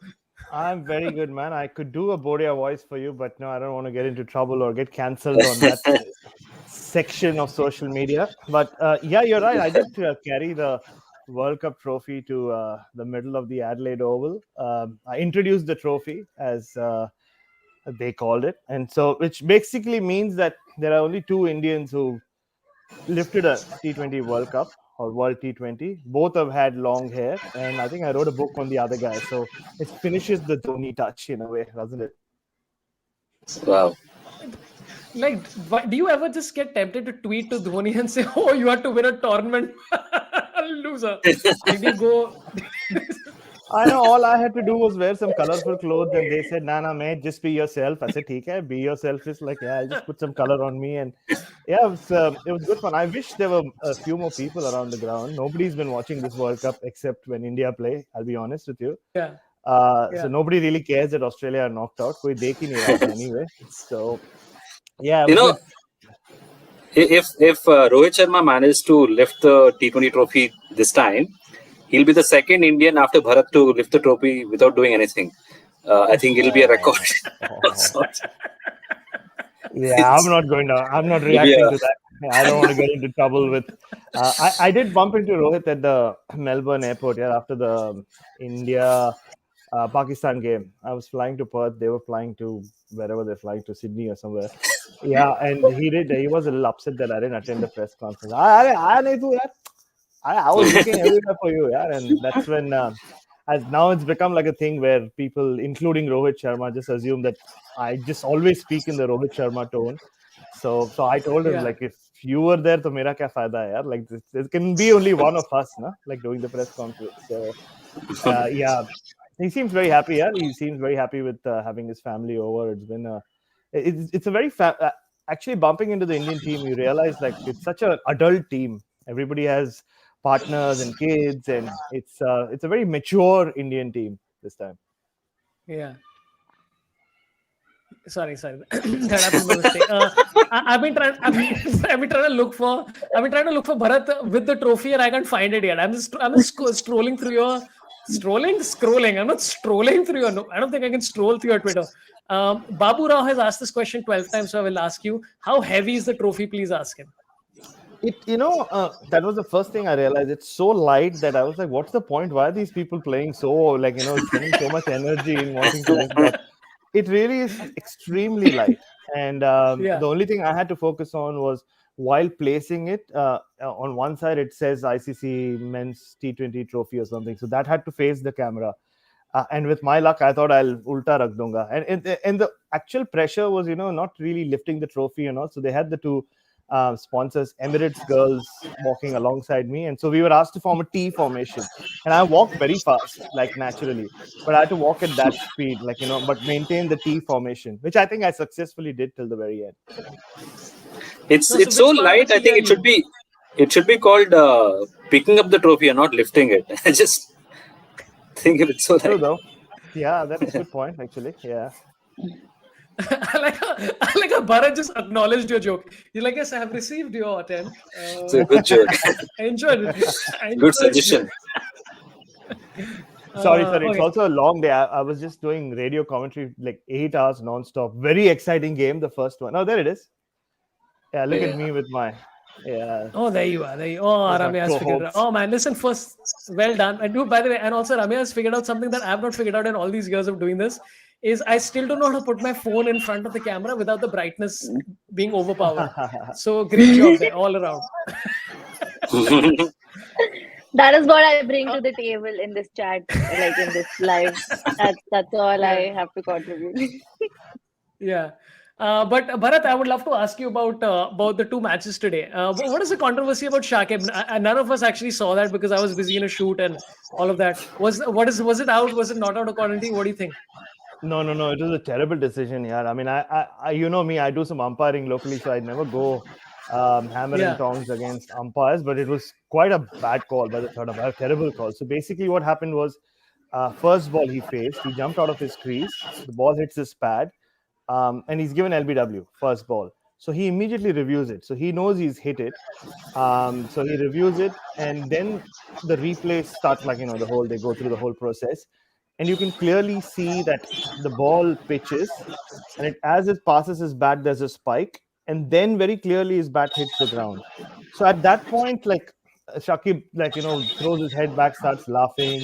I'm very good, man. I could do a Boria voice for you, but no, I don't want to get into trouble or get cancelled on that section of social media. But yeah, you're right. I did carry the World Cup trophy to the middle of the Adelaide Oval. I introduced the trophy as they called it, and so which basically means that there are only two Indians who lifted a T20 World Cup or World T20. Both have had long hair, and I think I wrote a book on the other guy. So it finishes the Dhoni touch in a way, doesn't it? Wow. Like, do you ever just get tempted to tweet to Dhoni and say, "Oh, you had to win a tournament, loser"? Did you go? I know all I had to do was wear some colorful clothes, and they said, "Nah, mate, just be yourself." I said, "ठीक है, be yourself." Is like, yeah, I'll just put some color on me, and yeah, it was good fun. I wish there were a few more people around the ground. Nobody's been watching this World Cup except when India play. I'll be honest with you. Yeah. So nobody really cares that Australia are knocked out. कोई देख ही नहीं रहा था anyway. So yeah, it You was know, good. if Rohit Sharma manages to lift the T20 trophy this time, he'll be the second Indian after Bharat to lift the trophy without doing anything. I think it'll be a record. of sorts. Yeah, I'm not reacting Yeah. to that. I don't want to get into trouble with. I did bump into Rohit at the Melbourne airport. Yeah, after the India Pakistan game. I was flying to Perth. They were flying to wherever they're flying to, Sydney or somewhere. Yeah, and he was a little upset that I didn't attend the press conference. I nahi tu yaar. I was looking everywhere for you, yeah. And that's when, as now it's become like a thing where people, including Rohit Sharma, just assume that I just always speak in the Rohit Sharma tone. So I told him, Yeah. like, if you were there, to mera kya fayda hai, yaar? Like, there can be only one of us, na? Like doing the press conference. So yeah, he seems very happy. Yeah, he seems very happy with having his family over. It's been it's a very actually bumping into the Indian team. You realize like it's such an adult team. Everybody has partners and kids, and it's a very mature Indian team this time. Yeah. Sorry. That happened by mistake. I've been trying. I've been trying to look for. I've been trying to look for Bharat with the trophy, and I can't find it yet. I'm just scrolling through your scrolling. I'm not strolling through your. No, I don't think I can stroll through your Twitter. Babu Rao has asked this question 12 times, so I will ask you: how heavy is the trophy? Please ask him. That was the first thing I realized. It's so light that I was like, what's the point? Why are these people playing so, like, spending so much energy in wanting to win? But it really is extremely light. And Yeah. the only thing I had to focus on was while placing it, on one side it says ICC Men's T20 Trophy or something. So that had to face the camera. And with my luck, I thought I'll ulta rakh dunga. And the actual pressure was, not really lifting the trophy, So they had the two sponsors, Emirates girls, walking alongside me. And so we were asked to form a T formation. And I walked very fast, like naturally. But I had to walk at that speed, like, but maintain the T formation, which I think I successfully did till the very end. It's So it's so which part of light. the I T think are it should be called picking up the trophy and not lifting it. I just think if it's so True, light. though. Yeah, that's a good point, actually. Yeah. I like how Bharat just acknowledged your joke. You're like, yes, I have received your attempt. It's a good joke. I enjoyed it. Good suggestion. Sorry. It's Okay. also a long day. I was just doing radio commentary like 8 hours nonstop. Very exciting game, the first one. Oh, there it is. Yeah, look at me with my. Yeah. Oh, there you are. Oh, Those are Ramya has figured it out. cohorts. Oh, man, listen, first, well done. And by the way, and also Ramya has figured out something that I have not figured out in all these years of doing this, is I still don't know how to put my phone in front of the camera without the brightness being overpowered. So great job there, all around. That is what I bring to the table in this chat, like in this live. That's all I have to contribute. Yeah. But Bharat, I would love to ask you about the two matches today. What is the controversy about Shakib? None of us actually saw that because I was busy in a shoot and all of that. Was it out? Was it not out according to you? What do you think? No. It was a terrible decision, yeah. I mean, I you know me, I do some umpiring locally, so I never go hammer Yeah. and tongs against umpires, but it was quite a bad call by the third umpire, a terrible call. So basically, what happened was, first ball he faced, he jumped out of his crease, the ball hits his pad, and he's given LBW, first ball. So he immediately reviews it. So he knows he's hit it. So he reviews it, and then the replays start, like, they go through the whole process. And you can clearly see that the ball pitches, and as it passes his bat, there's a spike, and then very clearly his bat hits the ground. So at that point, like, Shakib, like, throws his head back, starts laughing,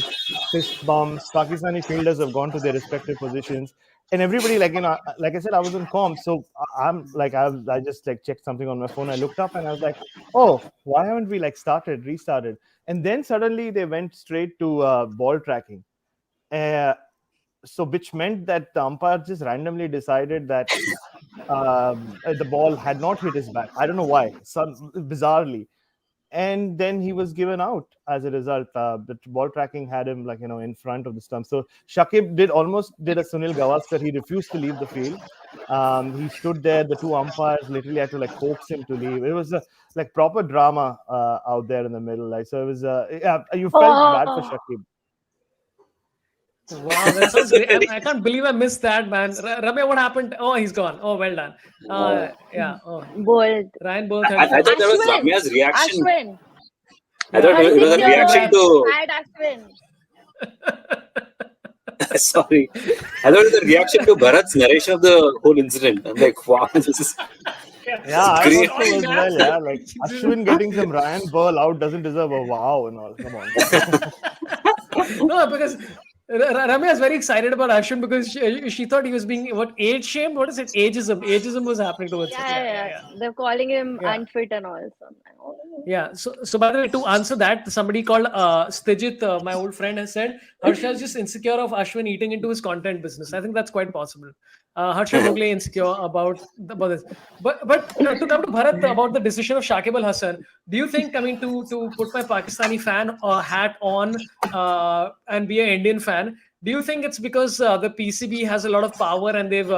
fist bumps. Pakistani fielders have gone to their respective positions. and everybody, like, like I said, I was on comms, so I'm like, I just like checked something on my phone. I looked up and I was like, oh, why haven't we like restarted? And then suddenly they went straight to ball tracking. Uh, so which meant that the umpire just randomly decided that the ball had not hit his bat. I don't know why, some bizarrely, and then he was given out as a result. The ball tracking had him, like, in front of the stump. So Shakib almost did a Sunil Gavaskar. He refused to leave the field. He stood there. The two umpires literally had to like coax him to leave. It was like proper drama out there in the middle. Like, so it was. Yeah, you felt bad for Oh, Shakib. Wow, that sounds great. I can't believe I missed that, man. Ramya, what happened? Oh, he's gone. Oh, well done. Uh, Yeah. Oh, bold. Ryan Bolt I, had I fun. thought that was Ashwin. Ramya's reaction. Ashwin. I Yeah, thought it was 36 a year Ashwin, old. reaction congrats. to. Mad Ashwin. Sorry, I thought it was a reaction to Bharat's narration of the whole incident. I'm like, wow, this is Yeah, So I great. thought so sorry, as man. well. Yeah, like Ashwin getting some Ryan Burl out doesn't deserve a wow and all. Come on. No, because Ramya is very excited about Ashwin because she thought he was being what age shamed. What is it? Ageism. Ageism was happening towards him. Yeah, Yeah, yeah, yeah, yeah. yeah. They're calling him Yeah. unfit and all. So I'm like, oh. Yeah. So by the way, to answer that, somebody called Stijit, my old friend, has said Harsha is just insecure of Ashwin eating into his content business. I think that's quite possible. Harsha Mogle insecure about this. But to come to Bharat about the decision of Shakib Al Hasan, do you think, I mean, to put my Pakistani fan hat on and be an Indian fan, do you think it's because the PCB has a lot of power and they've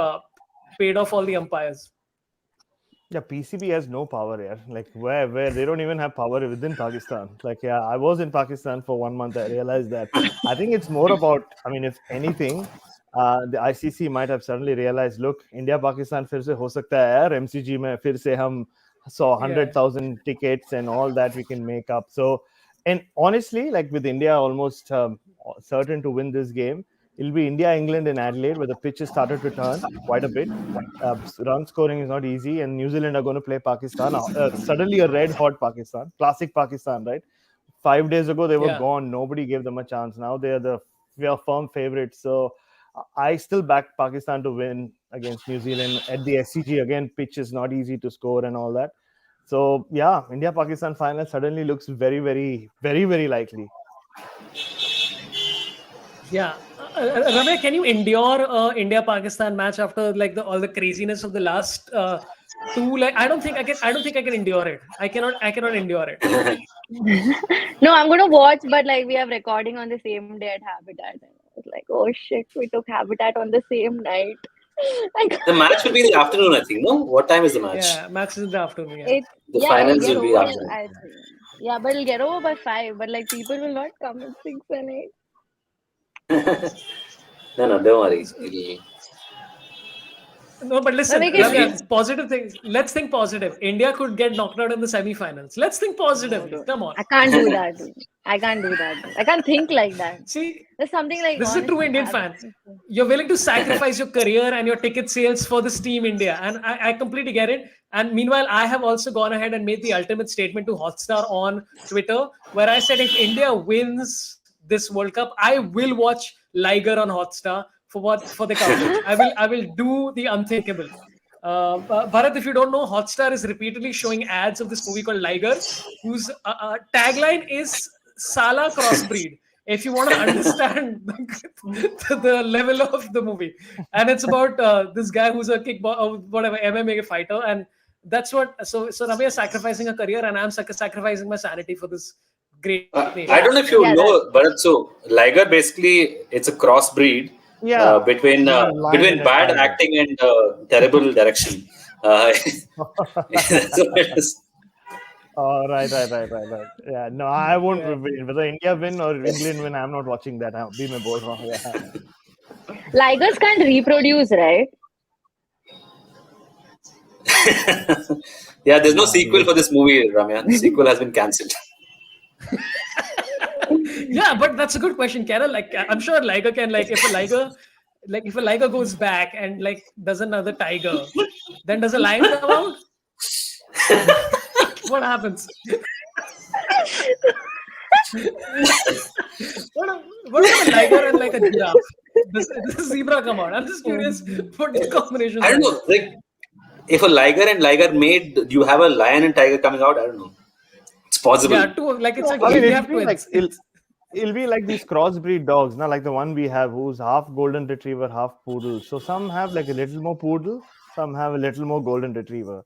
paid off all the umpires? Yeah, PCB has no power here. Like, where they don't even have power within Pakistan. Like, yeah, I was in Pakistan for 1 month. I realized that. I think it's more about. I mean, if anything, the ICC might have suddenly realized, look, India Pakistan फिर से हो सकता है यार, MCG में फिर से हम saw Yeah. 100,000 tickets and all that we can make up. So, and honestly, like with India almost certain to win this game, it'll be India England in Adelaide where the pitch has started to turn quite a bit. Run scoring is not easy, and New Zealand are going to play Pakistan. Suddenly, a red hot Pakistan, classic Pakistan, right? 5 days ago, they were Yeah. gone. Nobody gave them a chance. Now we are firm favorites. So I still back Pakistan to win against New Zealand at the SCG. Again, pitch is not easy to score and all that. So yeah, India Pakistan final suddenly looks very, very, very, very likely. Yeah. Ramya, can you endure India Pakistan match after like all the craziness of the last two? Like, I don't think I can. I don't think I can endure it. I cannot. I cannot endure it. No, I'm gonna watch, but like we have recording on the same day at Habitat. And I was like, oh shit, we took Habitat on the same night. Like, The match will be in the afternoon, I think. No, what time is the match? Yeah, match is in the afternoon. Yeah. it, The yeah, it'll finals get will be over. afternoon. I think. Yeah, but it'll get over by 5. But like people will not come at 6 and 8. No, don't worry. It'll- No, but listen, we can- Ramya, positive things. Let's think positive. India could get knocked out in the semi-finals. Let's think positively. No, Come on. I can't do that. Dude. I can't do that. I can't think like that. See, There's something like this is a true honestly Indian fan. You're willing to sacrifice your career and your ticket sales for this team India, and I completely get it. And meanwhile, I have also gone ahead and made the ultimate statement to Hotstar on Twitter, where I said if India wins this World Cup, I will watch Liger on Hotstar for the coverage. I will do the unthinkable. Bharat, if you don't know, Hotstar is repeatedly showing ads of this movie called Liger, whose tagline is Sala crossbreed. If you want to understand the level of the movie, and it's about this guy who's a whatever MMA fighter, and that's what. So Ramya is sacrificing a career, and I'm sacrificing my sanity for this great nation. I don't know if you Yeah, know, Bharat. So Liger basically it's a crossbreed Yeah, between lion between and a bad tiger. acting and terrible direction. That's what it is. Oh, right. Yeah, no, I won't win. Whether India win or England win, I'm not watching that. I'll be my bold wrong. Yeah. Ligers can't reproduce, right? Yeah, there's no sequel for this movie, Ramya. The sequel has been cancelled. Yeah, but that's a good question, Carol. Like, I'm sure Liger can, like, if a liger goes back and like does another tiger, then does a lion come out? What happens? What about a liger and like a giraffe? this zebra come out? I'm just curious what the combinations I don't are. know. Like, if a liger and liger made, you have a lion and tiger coming out. I don't know. It's possible. Yeah, two like it's like I mean, we it'll have be like twins. it'll be like these crossbreed dogs, now like the one we have, who's half golden retriever, half poodle. So some have like a little more poodle, some have a little more golden retriever,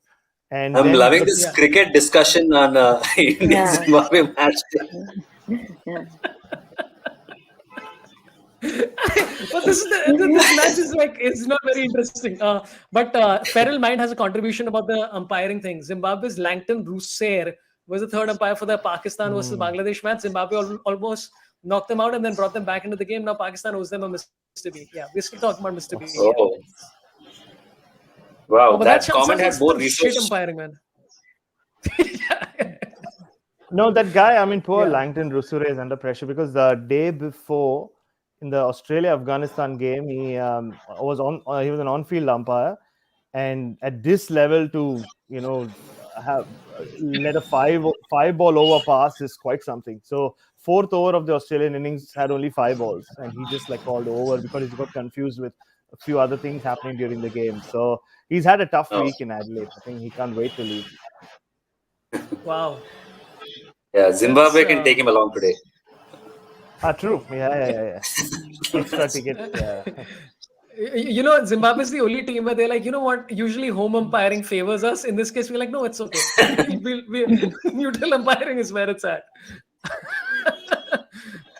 and I'm then loving the this Yeah. cricket discussion on Indian Yeah, Zimbabwe match. yeah. But this match is like it's not very interesting. But Feral Mind has a contribution about the umpiring thing. Zimbabwe's Langton Rousseau was the third umpire for the Pakistan versus Hmm. Bangladesh match. Zimbabwe almost knocked them out and then brought them back into the game. Now Pakistan owes them a Mr. B. Yeah, we're still talking about Mr. B. Yeah. Oh, Oh, wow. but that That sounds comment like had more some shit research. umpiring, man. No, that guy, I mean, poor Yeah. Langton Rusure is under pressure because the day before in the Australia-Afghanistan game, he was an on-field umpire, and at this level to have let a five ball over pass is quite something. So fourth over of the Australian innings had only 5 balls, and he just like called over because he got confused with a few other things happening during the game. So he's had a tough Oh, week in Adelaide. I think he can't wait to leave. Wow. yeah. That's Zimbabwe can take him along today. True. Yeah. Extra ticket. Yeah. Zimbabwe is the only team where they're like, you know what? Usually home umpiring favors us. In this case, we're like, no, it's okay. Neutral umpiring is where it's at.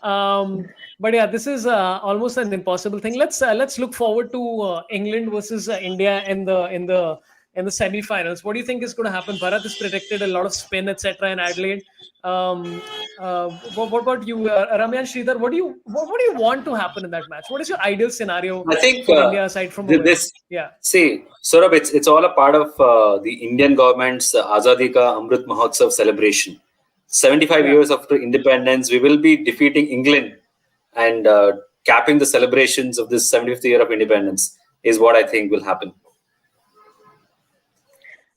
But yeah, this is almost an impossible thing. Let's look forward to England versus India in the semi-finals. What do you think is going to happen? Bharat has predicted a lot of spin, etc. in Adelaide. What about you, Ramya and Sridhar? What do you want to happen in that match? What is your ideal scenario I think for India aside from a win? this. Yeah, See, Sorabh, it's all a part of the Indian government's Azadi Ka Amrit Mahotsav celebration. 75 yeah. years after independence, we will be defeating England and capping the celebrations of this 75th year of independence is what I think will happen.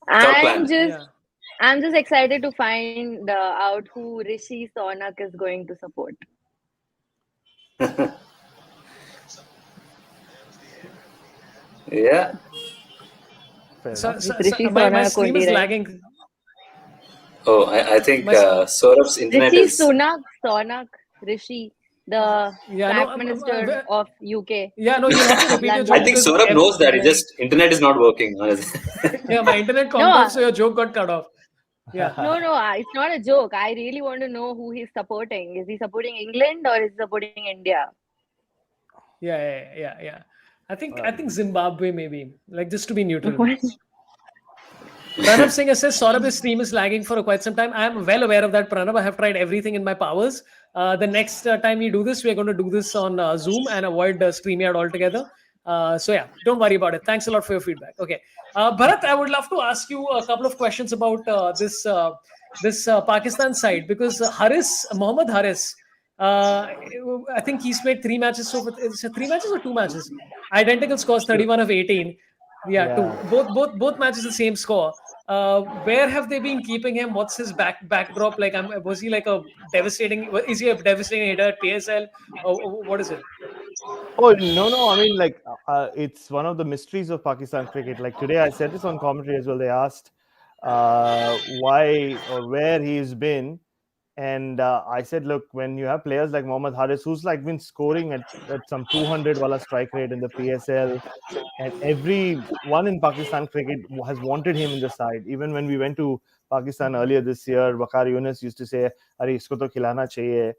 It's all I'm planned. just Yeah. I'm just excited to find out who Rishi Sonak is going to support. Yeah. Fair So, enough. so, It's so Rishi my Sonak stream only, is right? lagging. Oh, I think My Saurabh's internet Rishi is. Sonak, Rishi, the yeah, no, Prime Minister of UK, yeah, no. You'll have to repeat your I joke London, think because Saurabh knows that. It's England. just internet is not working. yeah, my internet No, conked off, so your joke got cut off. Yeah, no, it's not a joke. I really want to know who he's supporting. Is he supporting England or is he supporting India? yeah. I think Zimbabwe maybe, like just to be neutral. What? Pranav Singh says Sorabh's stream is lagging for quite some time. I am well aware of that, Pranav. I have tried everything in my powers. The next time we do this, we're going to do this on Zoom and avoid StreamYard altogether. So yeah, don't worry about it. Thanks a lot for your feedback. Okay, Bharat, I would love to ask you a couple of questions about this Pakistan side because Mohammad Haris. I think he's played 3 matches. So is it 3 matches or 2 matches? Identical scores, 31 of 18. Yeah, two. Yeah. Both matches the same score. Where have they been keeping him? What's his backdrop like? Was he like a devastating? Is he a devastating hitter at PSL? Or what is it? Oh no! I mean, like, it's one of the mysteries of Pakistan cricket. Like today, I said this on commentary as well. They asked why or where he's been, and I said, look, when you have players like Mohammad Haris, who's like been scoring at some 200 wala strike rate in the PSL, and everyone in Pakistan cricket has wanted him in the side. Even when we went to Pakistan earlier this year, Waqar Yunus used to say, "Arey, isko to khilana chahiye."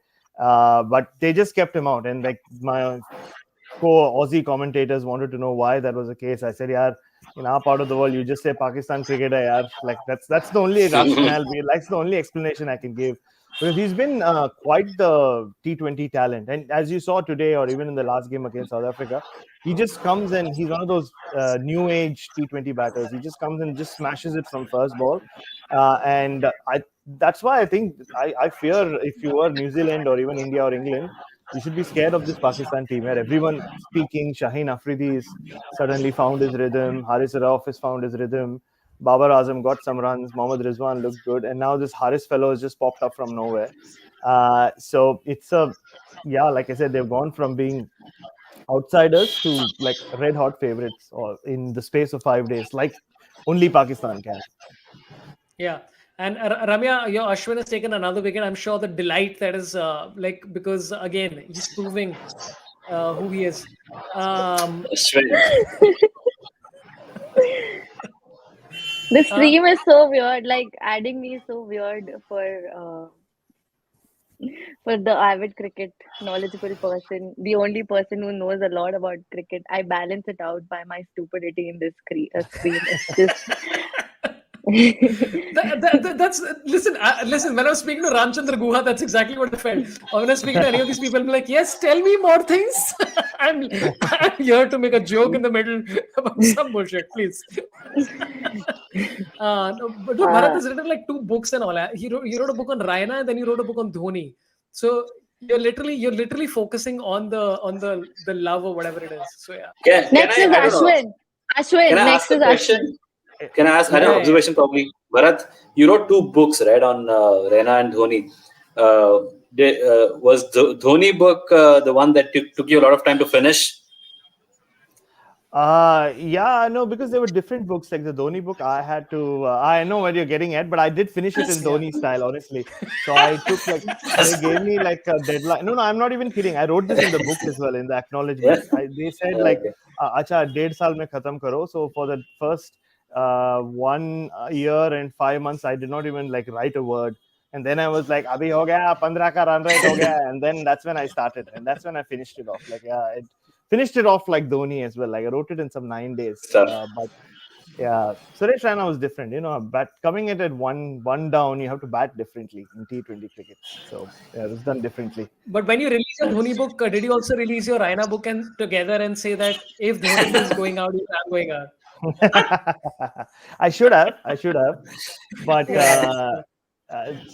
But they just kept him out, and like my co-Aussie commentators wanted to know why that was the case. I said, "Yeah, in our part of the world, you just say Pakistan cricketer, yaar. Like that's the only rationale. That's the only explanation I can give." Because he's been quite the T20 talent. And as you saw today, or even in the last game against South Africa, he just comes and he's one of those new age T20 batters. He just comes and just smashes it from first ball. And that's why I think I fear if you were New Zealand or even India or England, you should be scared of this Pakistan team where everyone speaking. Shaheen Afridi has suddenly found his rhythm. Haris Rauf has found his rhythm. Babar Azam got some runs. Mohammad Rizwan looked good. And now this Haris fellow has just popped up from nowhere. So it's like I said, they've gone from being outsiders to like red hot favorites or in the space of 5 days, like only Pakistan can. Yeah. And Ramya, your Ashwin has taken another wicket. I'm sure the delight that is like, because again, he's proving who he is. Ashwin. The Uh, stream is so weird. Like adding me is so weird for the avid cricket knowledgeable person, the only person who knows a lot about cricket. I balance it out by my stupidity in this stream. It's just that's listen. Listen. When I was speaking to Ramchandra Guha, that's exactly what I felt. Or when I was speaking to any of these people, I'm like, yes, tell me more things. I'm here to make a joke in the middle about some bullshit, please. No, but dude, Bharat uh, has written like 2 books and all. He wrote a book on Raina, and then he wrote a book on Dhoni. So you're literally focusing on the love or whatever it is. So yeah. Can next is I don't know. Ashwin. Can Ashwin. I Next ask a is Ashwin. question? Can I ask? I Yeah, know yeah, yeah. observation probably. Bharat, you wrote 2 books, right, on Rena and Dhoni. Was the Dhoni book the one that took you a lot of time to finish? Yeah, no, because there were different books. Like the Dhoni book, I had to. I know what you're getting at, but I did finish it in Yeah. Dhoni style, honestly. So I took like they gave me like a deadline. No, I'm not even kidding. I wrote this in the book as well in the Yeah. acknowledgement. They said like, Okay. "Acha, 1.5 saal mein khatam karo." So for the first 1 year and 5 months, I did not even like write a word. And then I was like, "Abhi ho gaya, 15 ka run rate ho gaya." And then that's when I started, and that's when I finished it off. Like, yeah, finished it off like Dhoni as well. Like I wrote it in some 9 days. Stuff. But yeah, Suresh Raina was different. But coming in at one down, you have to bat differently in T20 cricket. So yeah, it was done differently. But when you release your Dhoni book, did you also release your Raina book and together and say that if Dhoni is going out, I'm going out? I should have. But Yeah.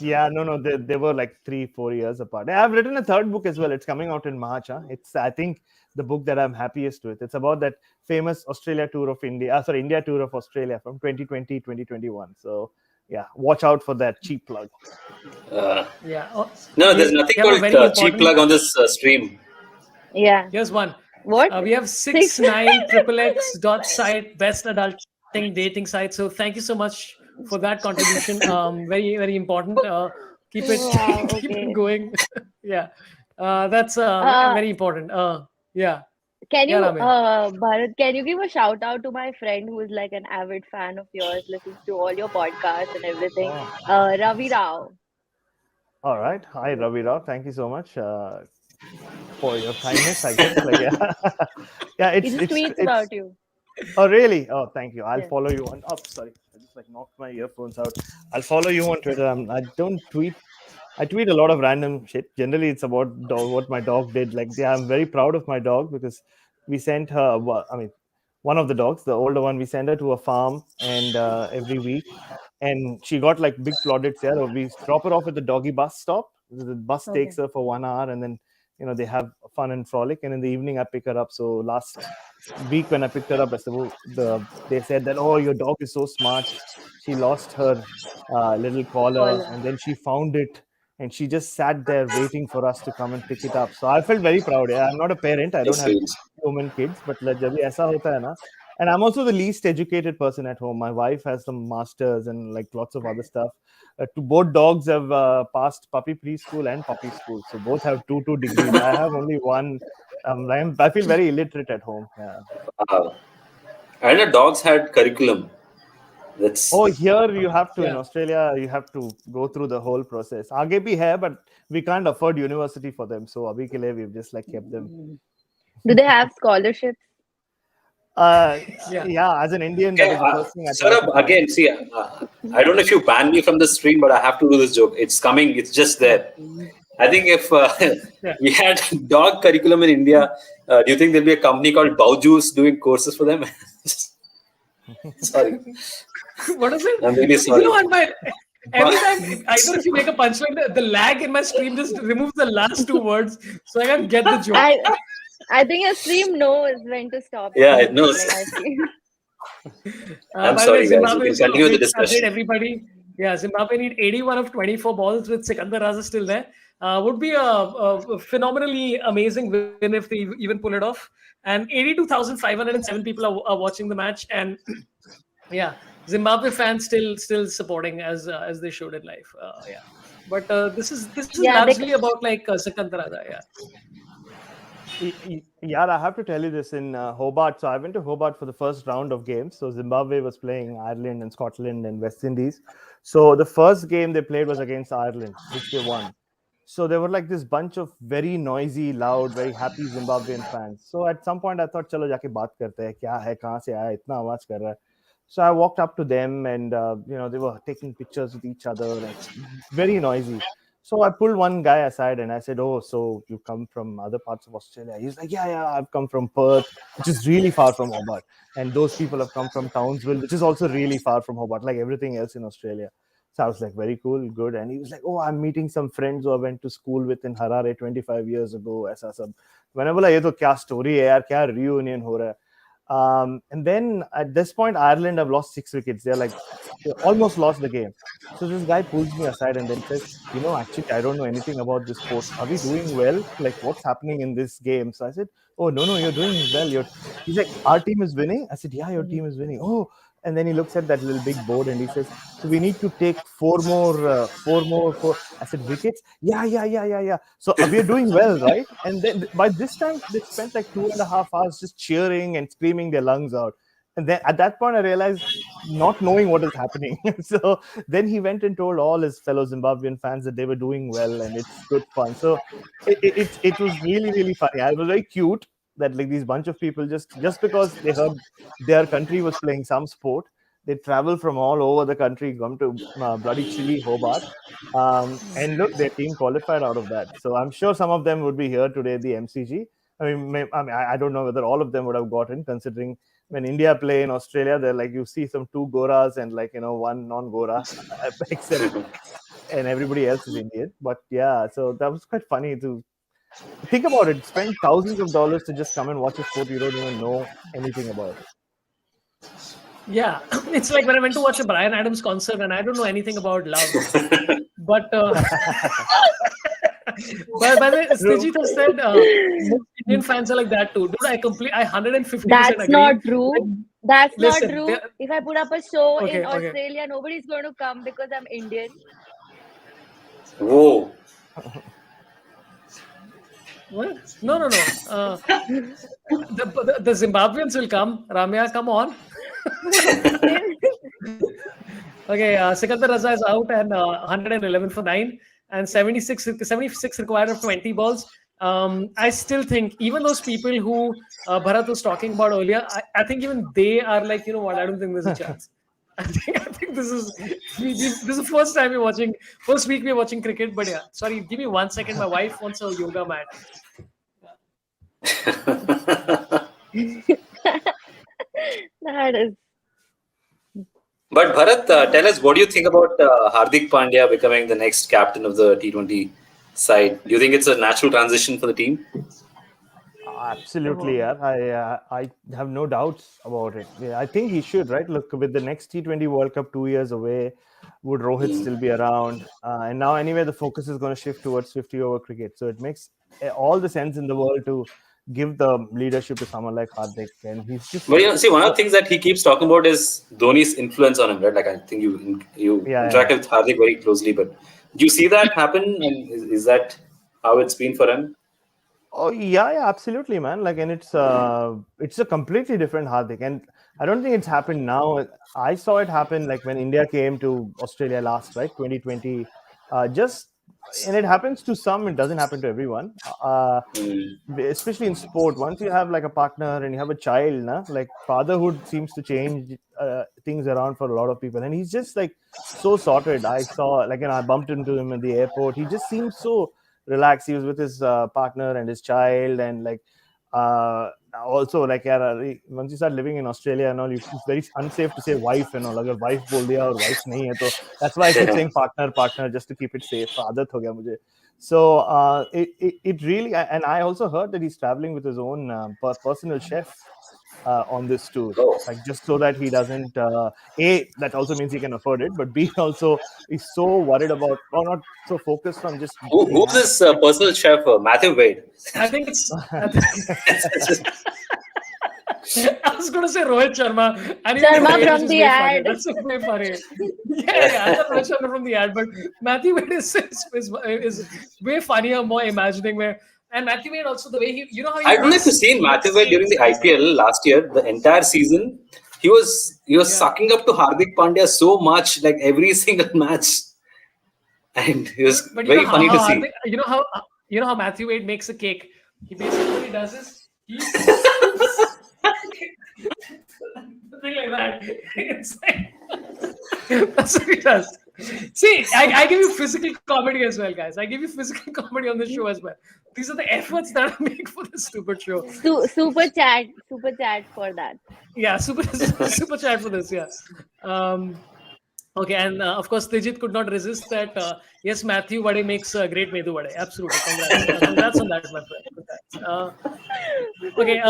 yeah, no, they were like 3-4 years apart. I've written a third book as well. It's coming out in March. Huh? It's, I think, the book that I'm happiest with. It's about that famous Australia tour of India. Sorry, India tour of Australia from 2020, 2021. So yeah, watch out for that cheap plug. Yeah. Oh, No, there's we nothing have a called very cheap important. plug on this stream. Yeah. Here's one. What? We have Six. 69xxx.site, best adulting dating site. So thank you so much for that contribution. Very, very important. Keep it Wow. keep it Okay. going. Yeah. That's Uh, very important. Yeah. can Yeah, you, Ramya. Bharat, can you give a shout out to my friend who is like an avid fan of yours, listens to all your podcasts and everything? Oh, Ravi Rao. all right. Hi, Ravi Rao. Thank you so much for your kindness. I guess. Like yeah, yeah. He It's just it's tweets it's about you. Oh, really? Oh, thank you. I'll Yeah. follow you on. Oh, sorry. I just like knocked my earphones out. I'll follow you on Twitter. I don't tweet. I tweet a lot of random shit. Generally, it's about what my dog did. Like, yeah, I'm very proud of my dog because we sent her. I mean, one of the dogs, the older one, we send her to a farm and every week, and she got like big plaudits here. Or we drop her off at the doggy bus stop. The bus Okay. takes her for 1 hour, and then they have fun and frolic. And in the evening, I pick her up. So last week when I picked her up, they said that, oh, your dog is so smart. She lost her little collar, Caller. and then she found it, and she just sat there waiting for us to come and pick it up. So I felt very proud. Yeah, I'm not a parent. I don't It's have sweet. human kids, but like, जब भी ऐसा होता है ना, and I'm also the least educated person at home. My wife has some masters and like lots of other stuff. Both dogs have passed puppy preschool and puppy school, so both have two degrees. I have only one. I feel very illiterate at home. Yeah. I know dogs had curriculum. That's Oh, here you have to, in Yeah. Australia, you have to go through the whole process. आगे भी है, but we can't afford university for them. So अभी के लिए we've just like kept them. Do they have scholarships? Yeah. Yeah, as an Indian, that okay. is the first thing I try to Sarab, find. again, see, I don't know if you ban me from the stream, but I have to do this joke. It's coming. It's just there. I think if Yeah. we had dog curriculum in India, do you think there'll be a company called Bauju's doing courses for them? Sorry, What is it? I'm really You sorry. know what, every time, either if you make a punchline, the lag in my stream just removes the last 2 words, so I can't get the joke. I think your stream knows when to stop Yeah, it speaking. knows. Like I feel. I'm By the way, sorry, guys. You Zimbabwe can is a continue the quick update, discussion. everybody. Yeah, Zimbabwe need 81 of 24 balls with Sikander Raza still there. Would be a phenomenally amazing win if they even pull it off. And 82,507 people are watching the match, and yeah, Zimbabwe fans still supporting as they should in life. Yeah, but this is Yeah, they largely about like Sikander Raza. Yeah. Yeah, I have to tell you this in Hobart. So I went to Hobart for the first round of games. So Zimbabwe was playing Ireland and Scotland and West Indies. So the first game they played was against Ireland, which they won. So there were like this bunch of very noisy, loud, very happy Zimbabwean fans. So at some point I thought, चलो जाके बात करते हैं, क्या है, कहाँ से आया, इतना आवाज कर रहा है. So I walked up to them, and they were taking pictures with each other, like very noisy. So I pulled one guy aside and I said, "Oh, so you come from other parts of Australia?" He's like, "Yeah, yeah, I've come from Perth, which is really far from Hobart, and those people have come from Townsville, which is also really far from Hobart, like everything else in Australia." So I was like, "Very cool, good." And he was like, "Oh, I'm meeting some friends who I went to school with in Harare 25 years ago." ऐसा सब. मैंने बोला ये तो क्या story है यार, क्या reunion हो रहा है. And then at this point, Ireland have lost 6 wickets. They're like, they almost lost the game. So this guy pulls me aside and then says, actually, I don't know anything about this sport. Are we doing well? Like, what's happening in this game? So I said, oh, no, you're doing well. He's like, our team is winning. I said, yeah, your team is winning. Oh, and then he looks at that little big board and he says, so we need to take four. I said, wickets? Yeah. So we are doing well, right? And then by this time, they spent like 2.5 hours just cheering and screaming their lungs out. And then at that point, I realized not knowing what is happening. So then he went and told all his fellow Zimbabwean fans that they were doing well and it's good fun. So it was really, really funny. I was very cute that like these bunch of people just because they heard their country was playing some sport, they travel from all over the country, come to bloody chilly Hobart. And look, their team qualified out of that. So I'm sure some of them would be here today at the MCG. I don't know whether all of them would have gotten, considering when India play in Australia, they're like you see some two Goras and like one non-Gora, except and everybody else is Indian. But yeah, so that was quite funny to think about it. Spend thousands of dollars to just come and watch a sport you don't even know anything about. Yeah, it's like when I went to watch a Brian Adams concert and I don't know anything about love. But by the way, Stijit has said most Indian fans are like that too. Dude, I 150% That's agree. not true. Like, That's not listen, true. If I put up a show in okay. Australia, nobody's going to come because I'm Indian. Whoa. What? No. The Zimbabweans will come. Ramya, come on. Okay, Sikander Raza is out and 111 for 9 and 76 required of 20 balls. I still think even those people who Bharat was talking about earlier, I think even they are like, you know what, I don't think there's a chance. I think this is the first time first week we're watching cricket. But yeah, sorry, give me 1 second. My wife wants a yoga mat. That is. But Bharat, tell us, what do you think about Hardik Pandya becoming the next captain of the T20 side? Do you think it's a natural transition for the team? Absolutely, yeah. I have no doubts about it. Yeah, I think he should, right? Look, with the next T20 World Cup 2 years away, would Rohit still be around? And now, anyway, the focus is going to shift towards 50-over cricket. So it makes all the sense in the world to give the leadership to someone like Hardik. And he's just. But see, one of the things that he keeps talking about is Dhoni's influence on him, right? Like I think you interacted with Hardik very closely, but do you see that happen? And is that how it's been for him? Oh yeah, absolutely, man. Like, and it's a completely different Hardik, and I don't think it's happened now. I saw it happen like when India came to Australia last, right, 2020. And it happens to some. It doesn't happen to everyone. Especially in sport, once you have like a partner and you have a child, like fatherhood seems to change things around for a lot of people. And he's just like so sorted. I saw like, I bumped into him at the airport. He just seems so relaxed. He was with his partner and his child, and like also like once you start living in Australia and all, it's very unsafe to say wife and all. Agar wife bol diya or wife nahi hai, so that's why I keep saying partner just to keep it safe. Aadat ho gaya mujhe. So it really, and I also heard that he's traveling with his own personal chef. on this tour. Oh. Like just so that he doesn't. A, that also means he can afford it, but B, also he's so worried about, or not so focused on just. Who's this personal chef? Matthew Wade. I think it's. I was going to say Rohit Sharma. And Sharma Wade, from which is the way funny. ad. That's way funny. Yeah, I thought Rohit Sharma from the ad, but Matthew Wade is way funnier, more imagining. And Matthew Wade also, the way he, how he I don't know if you've makes seen Matthew Wade during the IPL last year, the entire season. He was sucking up to Hardik Pandya so much, like every single match, and it was But very funny to see. How Matthew Wade makes a cake. He basically what he does is he scoops something like that. It's like, that's what he does. See, I give you physical comedy as well, guys. I give you physical comedy on the show as well. These are the efforts that I make for this stupid show. Super chat for that. Yeah, super chat for this. Yeah. Okay, and of course, Tejit could not resist that. Yes, Matthew Vade makes great Medu Vade. Absolutely. Congrats on that, my friend. Okay,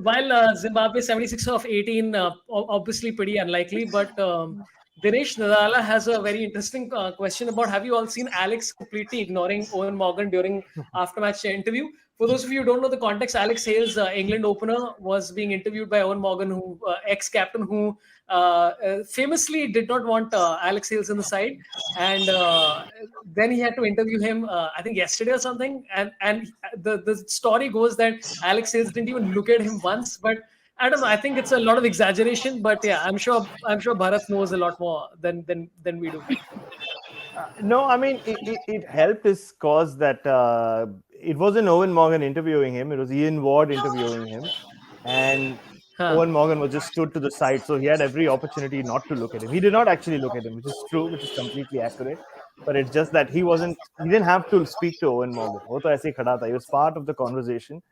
while Zimbabwe 76 of 18, obviously pretty unlikely, but Dinesh Nadala has a very interesting question about, have you all seen Alex completely ignoring Owen Morgan during after-match interview? For those of you who don't know the context, Alex Hales, England opener, was being interviewed by Owen Morgan, who ex-captain, who famously did not want Alex Hales in the side, and then he had to interview him, I think yesterday or something, and the story goes that Alex Hales didn't even look at him once, but I don't know. I think it's a lot of exaggeration, but yeah, I'm sure Bharat knows a lot more than we do. No, I mean it helped his cause that it wasn't Owen Morgan interviewing him; it was Ian Ward interviewing him, and Owen Morgan was just stood to the side, so he had every opportunity not to look at him. He did not actually look at him, which is true, which is completely accurate. But it's just that he didn't have to speak to Owen Morgan. Wo to aise khada tha. He was part of the conversation.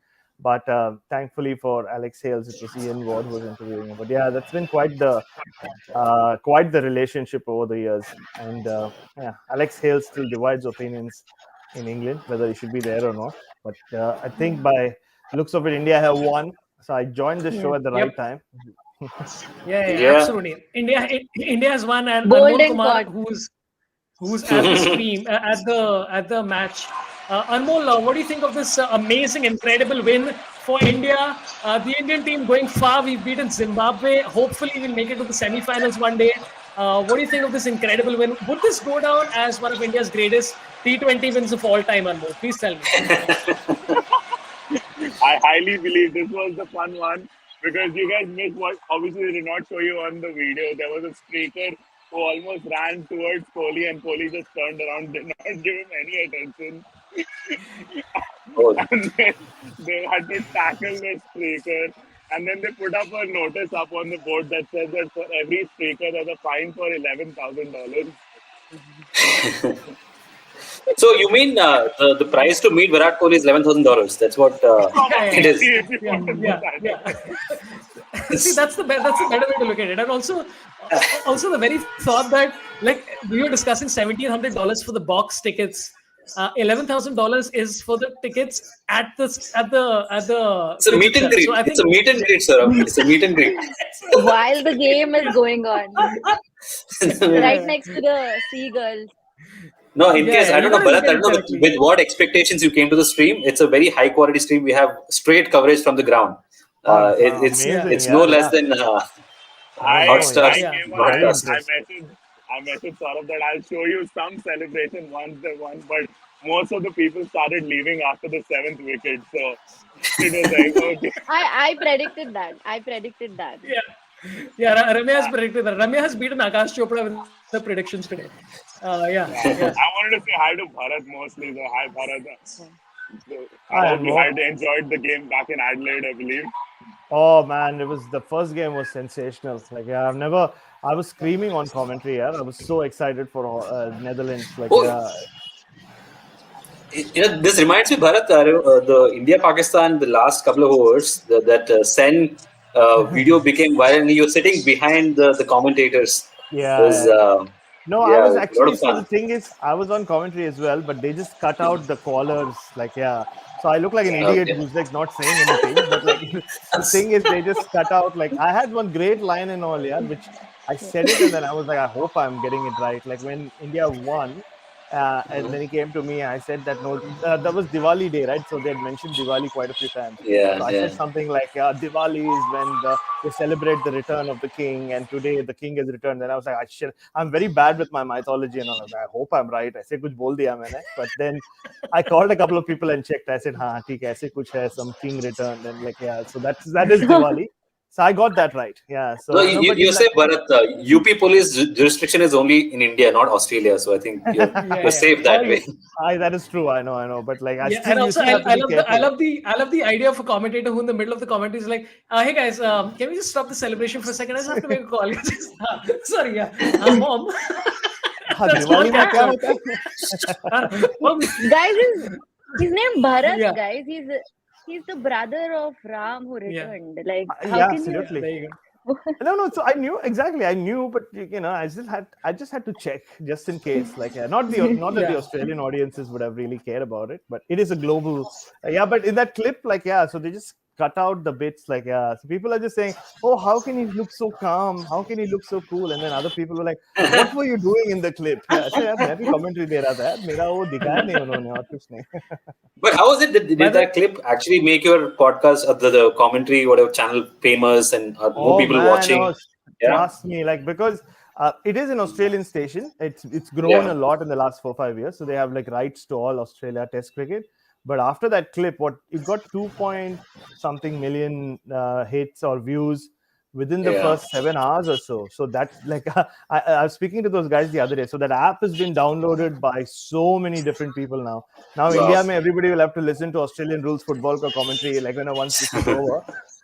But thankfully for Alex Hales, it was Ian Ward who was interviewing him. But yeah, that's been quite the relationship over the years. And Alex Hales still divides opinions in England whether he should be there or not. But I think by looks of it, India have won. So I joined the show at the right time. Yeah, absolutely. India has won, and Bold Anmol and Kumar, caught. who's at the stream at the match. Anmol, what do you think of this amazing, incredible win for India? The Indian team going far. We've beaten Zimbabwe. Hopefully, we'll make it to the semi-finals one day. What do you think of this incredible win? Would this go down as one of India's greatest T20 wins of all time, Anmol? Please tell me. I highly believe this was the fun one, because you guys missed what obviously they did not show you on the video. There was a streaker who almost ran towards Kohli, and Kohli just turned around, did not give him any attention. And then they had to tackle the streaker, and then they put up a notice up on the board that says that for every streaker there's a fine for $11,000. So you mean the price to meet Virat Kohli is $11,000? That's what it is. Yeah. See, that's the better way to look at it, and also the very thought that, like, we were discussing $1,700 for the box tickets. $11,000 is for the tickets at the. It's a meet and greet. So it's a meet and greet, sir. It's a meet and greet. While the game is going on, right next to the seagulls. No, in case, I don't know, Bharat, I don't know with what expectations you came to the stream. It's a very high quality stream. We have straight coverage from the ground. It's no less than Hotstar broadcast. I messaged Sorabh that I'll show you some celebration once they won, but most of the people started leaving after the 7th wicket. So it was like, okay. I predicted that. Yeah, Ramya has predicted that. Ramya has beaten Akash Chopra with the predictions today. I wanted to say hi to Bharat mostly. So hi, Bharat. So, I hope you had enjoyed the game back in Adelaide, I believe. Oh man, the first game was sensational. Like I was screaming on commentary. Yeah, I was so excited for Netherlands. Like, this reminds me, Bharat, the India-Pakistan, the last couple of overs, that Sen video became viral, and you're sitting behind the commentators. Yeah. No, I Yeah, was a lot actually, of so the fun. thing is, I was on commentary as well, but they just cut out the callers. Like, yeah. So I look like an idiot Okay. who's like not saying anything. But like, the thing is, they just cut out. Like, I had one great line and all, yeah, which I said it and then I was like, I hope I'm getting it right. Like, when India won, and Mhm. then he came to me, I said that no, that was Diwali day, right? So they had mentioned Diwali quite a few times. Yeah, So I said yeah. something like, Diwali is when they celebrate the return of the king, and today the king has returned. And I was like, I'm very bad with my mythology, and all. I was like, I hope I'm right. I said, कुछ बोल दिया मैंने. But then I called a couple of people and checked. I said, हाँ ठीक है, ऐसे कुछ है, some king returned, and like, yeah, so that is Diwali. So I got that right. Yeah. No, So no, but you in say, that, Bharat, UP police jurisdiction is only in India, not Australia. So I think Yeah, you're yeah. safe oh, that way. that is true. I know. But like, I Yeah, still, and you also still have to be I careful. love the idea of a commentator who in the middle of the commentary is like, hey guys, can we just stop the celebration for a second? I just have to make a call. Sorry, yeah, mom, हाँ, that's Diwali not में क्या captured. होता है? Mom, Guys, his name Bharat, yeah, guys. He's the brother of Ram who yeah, returned. Like, how Yeah, can you? yeah. absolutely. There you go. No. So I knew exactly. I knew, but I just had to check just in case. Like, not that the Yeah. Australian audiences would have really cared about it, but it is a global. Yeah, but in that clip, like, yeah, so they just cut out the bits. Like, yeah, so people are just saying, "Oh, how can he look so calm? How can he look so cool?" And then other people were like, "What were you doing in the clip?" Yeah, so यार मैं भी commentary दे रहा था यार मेरा वो दिखाया नहीं उन्होंने और कुछ नहीं. But how was it? By Did the that clip actually make your podcast, the commentary, whatever channel, famous and more Oh people man, watching? oh, Yeah, trust me, like because it is an Australian station. It's grown yeah. a lot in the last 4 5 years. So they have like rights to all Australia Test cricket. But after that clip, what it got 2 point something million hits or views within the Yeah. first 7 hours or so. So that's like I was speaking to those guys the other day. So that app has been downloaded by so many different people now. Now Wow. India, everybody will have to listen to Australian rules football commentary like once this is over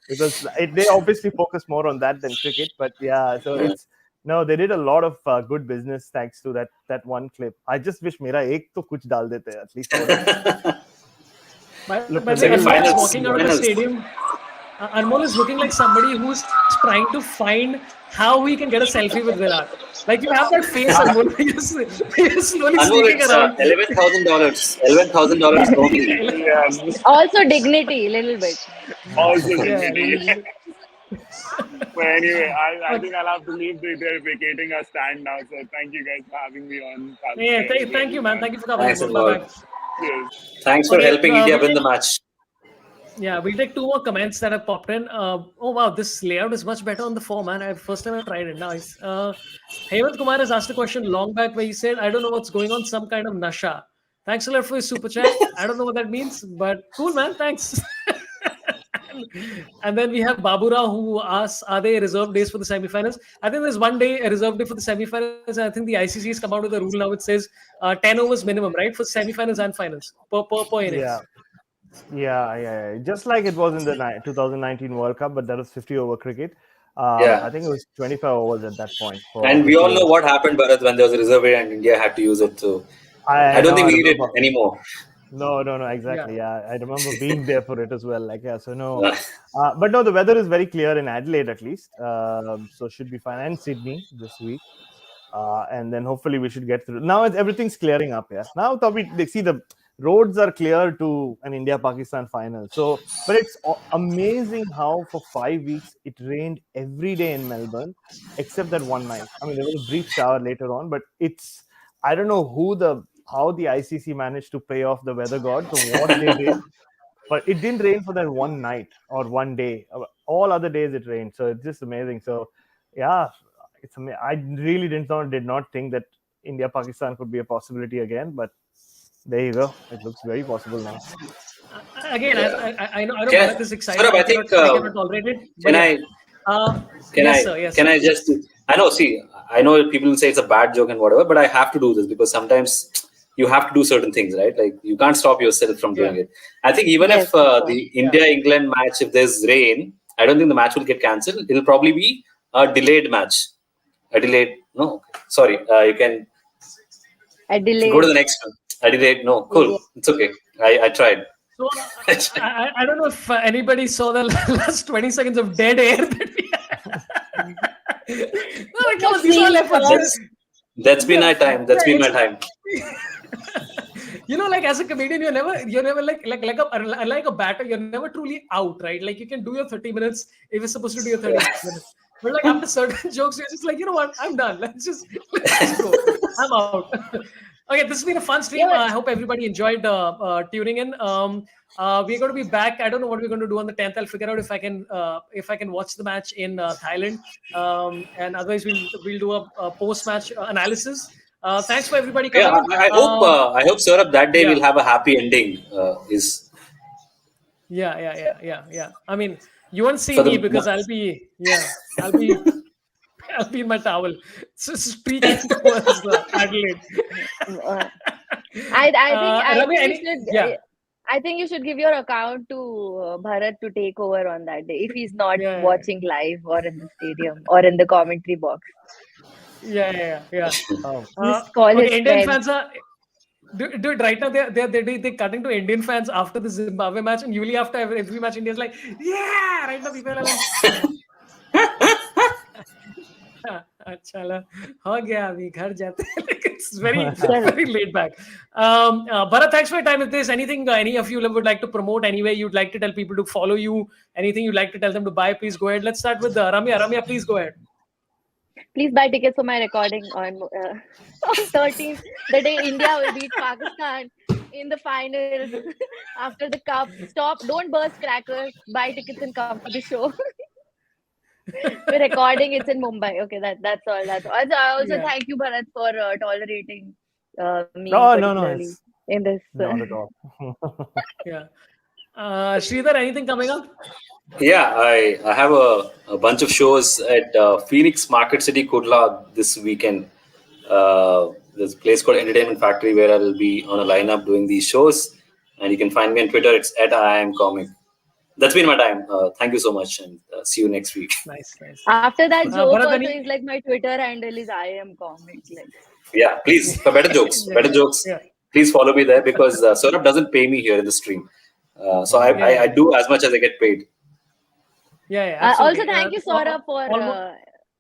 because they obviously focus more on that than cricket. But yeah, so it's no, they did a lot of good business thanks to that one clip. I just wish मेरा एक तो कुछ डाल देते at least. I would have looked by a the way, little Second Anmol is more finals, walking out of senior. the finals. stadium. Anmol is looking like somebody who's trying to find how he can get a selfie with Virat. Like you have that face, Anmol. You're slowly Anmol, sneaking it's around. $11,000. $11,000 only. Yeah, Also dignity, little bit. also Yeah. dignity. But anyway, I Okay. think I'll have to leave. They're vacating our stand now. So thank you guys for having me on. Yeah. It was Thank really you, man. fun. Thank you for coming, Thanks, Anmol. Bye Anmol. bye. Cheers. Thanks for Okay. helping India We'll win the take match. we'll take two more comments that have popped in. Oh wow, this layout is much better on the four, man. First time I've tried it. Nice. Hemant Kumar has asked a question long back where he said, "I don't know what's going on. Some kind of nasha." Thanks a lot for your super chat. I don't know what that means, but cool, man. Thanks. And then we have Babura who asks, "Are they reserved days for the semifinals?" I think there's one day a reserved day for the semifinals. And I think the ICC has come out with a rule now. It says 10 overs minimum, right, for semifinals and finals per innings. Yeah. Yeah. Just like it was in the 2019 World Cup, but that was 50 over cricket. I Yeah. think it was 25 overs at that point for And we 50 all know overs. what happened, Bharat, when there was a reserve and India had to use it. So I I don't know, think I we need it remember. anymore. No, Yeah. exactly. Yeah, I remember being there for it as well. Like, yeah, so no, Yeah. but no, the weather is very clear in Adelaide at least, so should be fine. And Sydney this week, and then hopefully we should get through. Now everything's clearing up. Yeah, now they see the roads are clear to an India-Pakistan final. So, but it's amazing how for 5 weeks it rained every day in Melbourne, except that one night. I mean, there was a brief shower later on, but it's I don't know how the ICC managed to pay off the weather gods or what they did, but it didn't rain for that one night or one day. All other days it rained, so it's just amazing. So, yeah, it's amazing. I really did not think that India Pakistan could be a possibility again, but there you go. It looks very possible now. Again, Yeah. I know Can, Bharat is excited. Saurabh, I think I cannot tolerate it. But can yeah. I can Yes, I sir. Yes, can sir. I just I know see I know people will say it's a bad joke and whatever, but I have to do this because sometimes you have to do certain things, right? Like you can't stop yourself from doing Yeah. it. I think even Yes, if of course. the India-England match, if there's rain, I don't think the match will get cancelled. It'll probably be a delayed match. A delayed no, sorry. You can go to Adelaide. the next one. A delayed no, Yeah. cool. It's okay. I tried. So I don't know if anybody saw the last 20 seconds of dead air that we had. No, like, come on, these are all efforts. That's That's been my time. That's been my it's time. like as a comedian, you're never like a batter, you're never truly out, right? Like you can do your 30 minutes if you're supposed to do your 30 minutes. But like after certain jokes, you're just like, you know what, I'm done. Let's just go. I'm out. Okay, this has been a fun stream. Yeah, I hope everybody enjoyed tuning in. We're going to be back. I don't know what we're going to do on the 10th. I'll figure out if I can watch the match in Thailand. And otherwise, we'll do a post match analysis. Thanks for everybody Yeah, coming in. I hope Saurabh that day Yeah. will have a happy ending. Is Yeah. I mean, you won't see for me the because I'll be in my towel, so streaking towards Adelaide. uh, I Ravi, think you should. yeah, I think you should give your account to Bharat to take over on that day if he's not yeah, watching live or in the stadium or in the commentary box. yeah. Oh, Just call his Okay, Indian friends. fans are. Dude, right now they're cutting to Indian fans after the Zimbabwe match, and usually after every match, India's like, yeah. Right now, people are like, Achala, हो गया अभी घर जाते हैं. It's very laid back. Bharat, thanks for your time. If there's anything any of you would like to promote, anywhere you'd like to tell people to follow you, anything you'd like to tell them to buy, please go ahead. Let's start with Ramya. Ramya, please go ahead. Please buy tickets for my recording on 13th, the day India will beat Pakistan in the finals after the cup. Stop! Don't burst crackers. Buy tickets and come to the show. We're recording. It's in Mumbai. Okay, that's all. Also, thank you, Bharat, for tolerating me particularly it's in this. not at all. Yeah. Sridhar, anything coming up? Yeah, I have a bunch of shows at Phoenix Market City, Kurla this weekend. There's a place called Entertainment Factory where I will be on a lineup doing these shows. And you can find me on Twitter. It's at @IamComic. That's been my time. Thank you so much, and see you next week. Nice. After that joke, Bharat, also is like my Twitter handle is I am comic. Like. Yeah, please, for better jokes, Yeah. please follow me there because Sorab doesn't pay me here in the stream. So I do as much as I get paid. Yeah. Also, Absolutely. thank you, Sorabh, almost-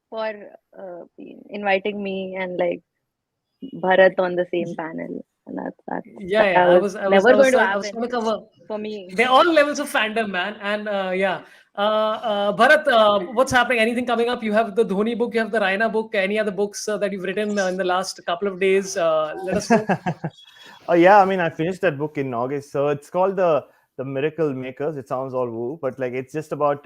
for inviting me and like Bharat on the same panel. And that's Yeah. I was never going to happen going to cover. for me. They're all levels of fandom, man. And Bharat, what's happening? Anything coming up? You have the Dhoni book, you have the Raina book. Any other books that you've written in the last couple of days? Let us know. Oh yeah, I mean, I finished that book in August, so it's called the Miracle Makers. It sounds all woo, but like it's just about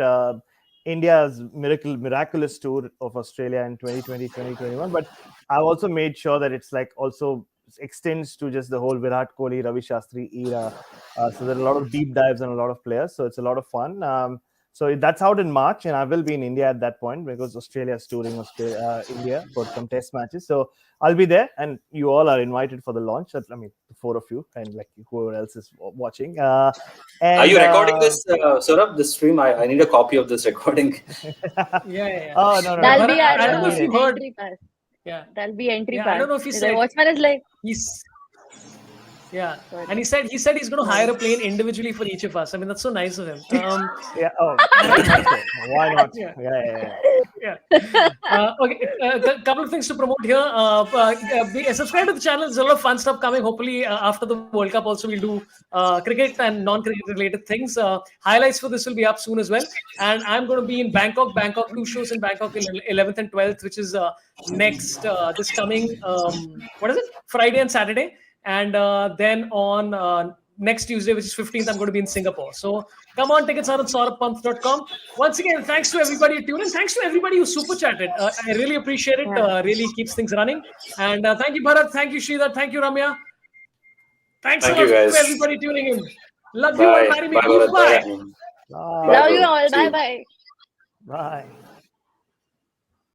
India's miraculous tour of Australia in 2020, 2021. But I've also made sure that it's like also extends to just the whole Virat Kohli, Ravi Shastri era. So there are a lot of deep dives and a lot of players. So it's a lot of fun. So that's out in March, and I will be in India at that point because Australia is touring India for some test matches. So I'll be there, and you all are invited for the launch. I mean, the four of you and like whoever else is watching. Are you recording this, Sorab? This stream? I need a copy of this recording. Yeah. Oh no. That'll be I don't know if you heard. entry pass. Yeah. That'll be entry Yeah, pass. I don't know if he The said. watchman is like, He's Yeah, Sorry. and he said he's going to hire a plane individually for each of us. I mean, that's so nice of him. Yeah. Oh, why not? Yeah. Okay, a couple of things to promote here. Subscribe to the channel. There's a lot of fun stuff coming. Hopefully, after the World Cup, also we'll do cricket and non-cricket related things. Highlights for this will be up soon as well. And I'm going to be in Bangkok. 2 shows in Bangkok, 11th and 12th, which is next this coming Friday and Saturday. And then on next Tuesday, which is 15th, I'm going to be in Singapore. So come on, tickets are on sorabpant.com. Once again, thanks to everybody who tuned in. Thanks to everybody who super chatted. I really appreciate it. Really keeps things running. And thank you, Bharat. Thank you, Sridhar. Thank you, Ramya. Thanks a lot to everybody tuning in. Love you all. Marry me. Bye. Bye. love you all. Bye. Bye.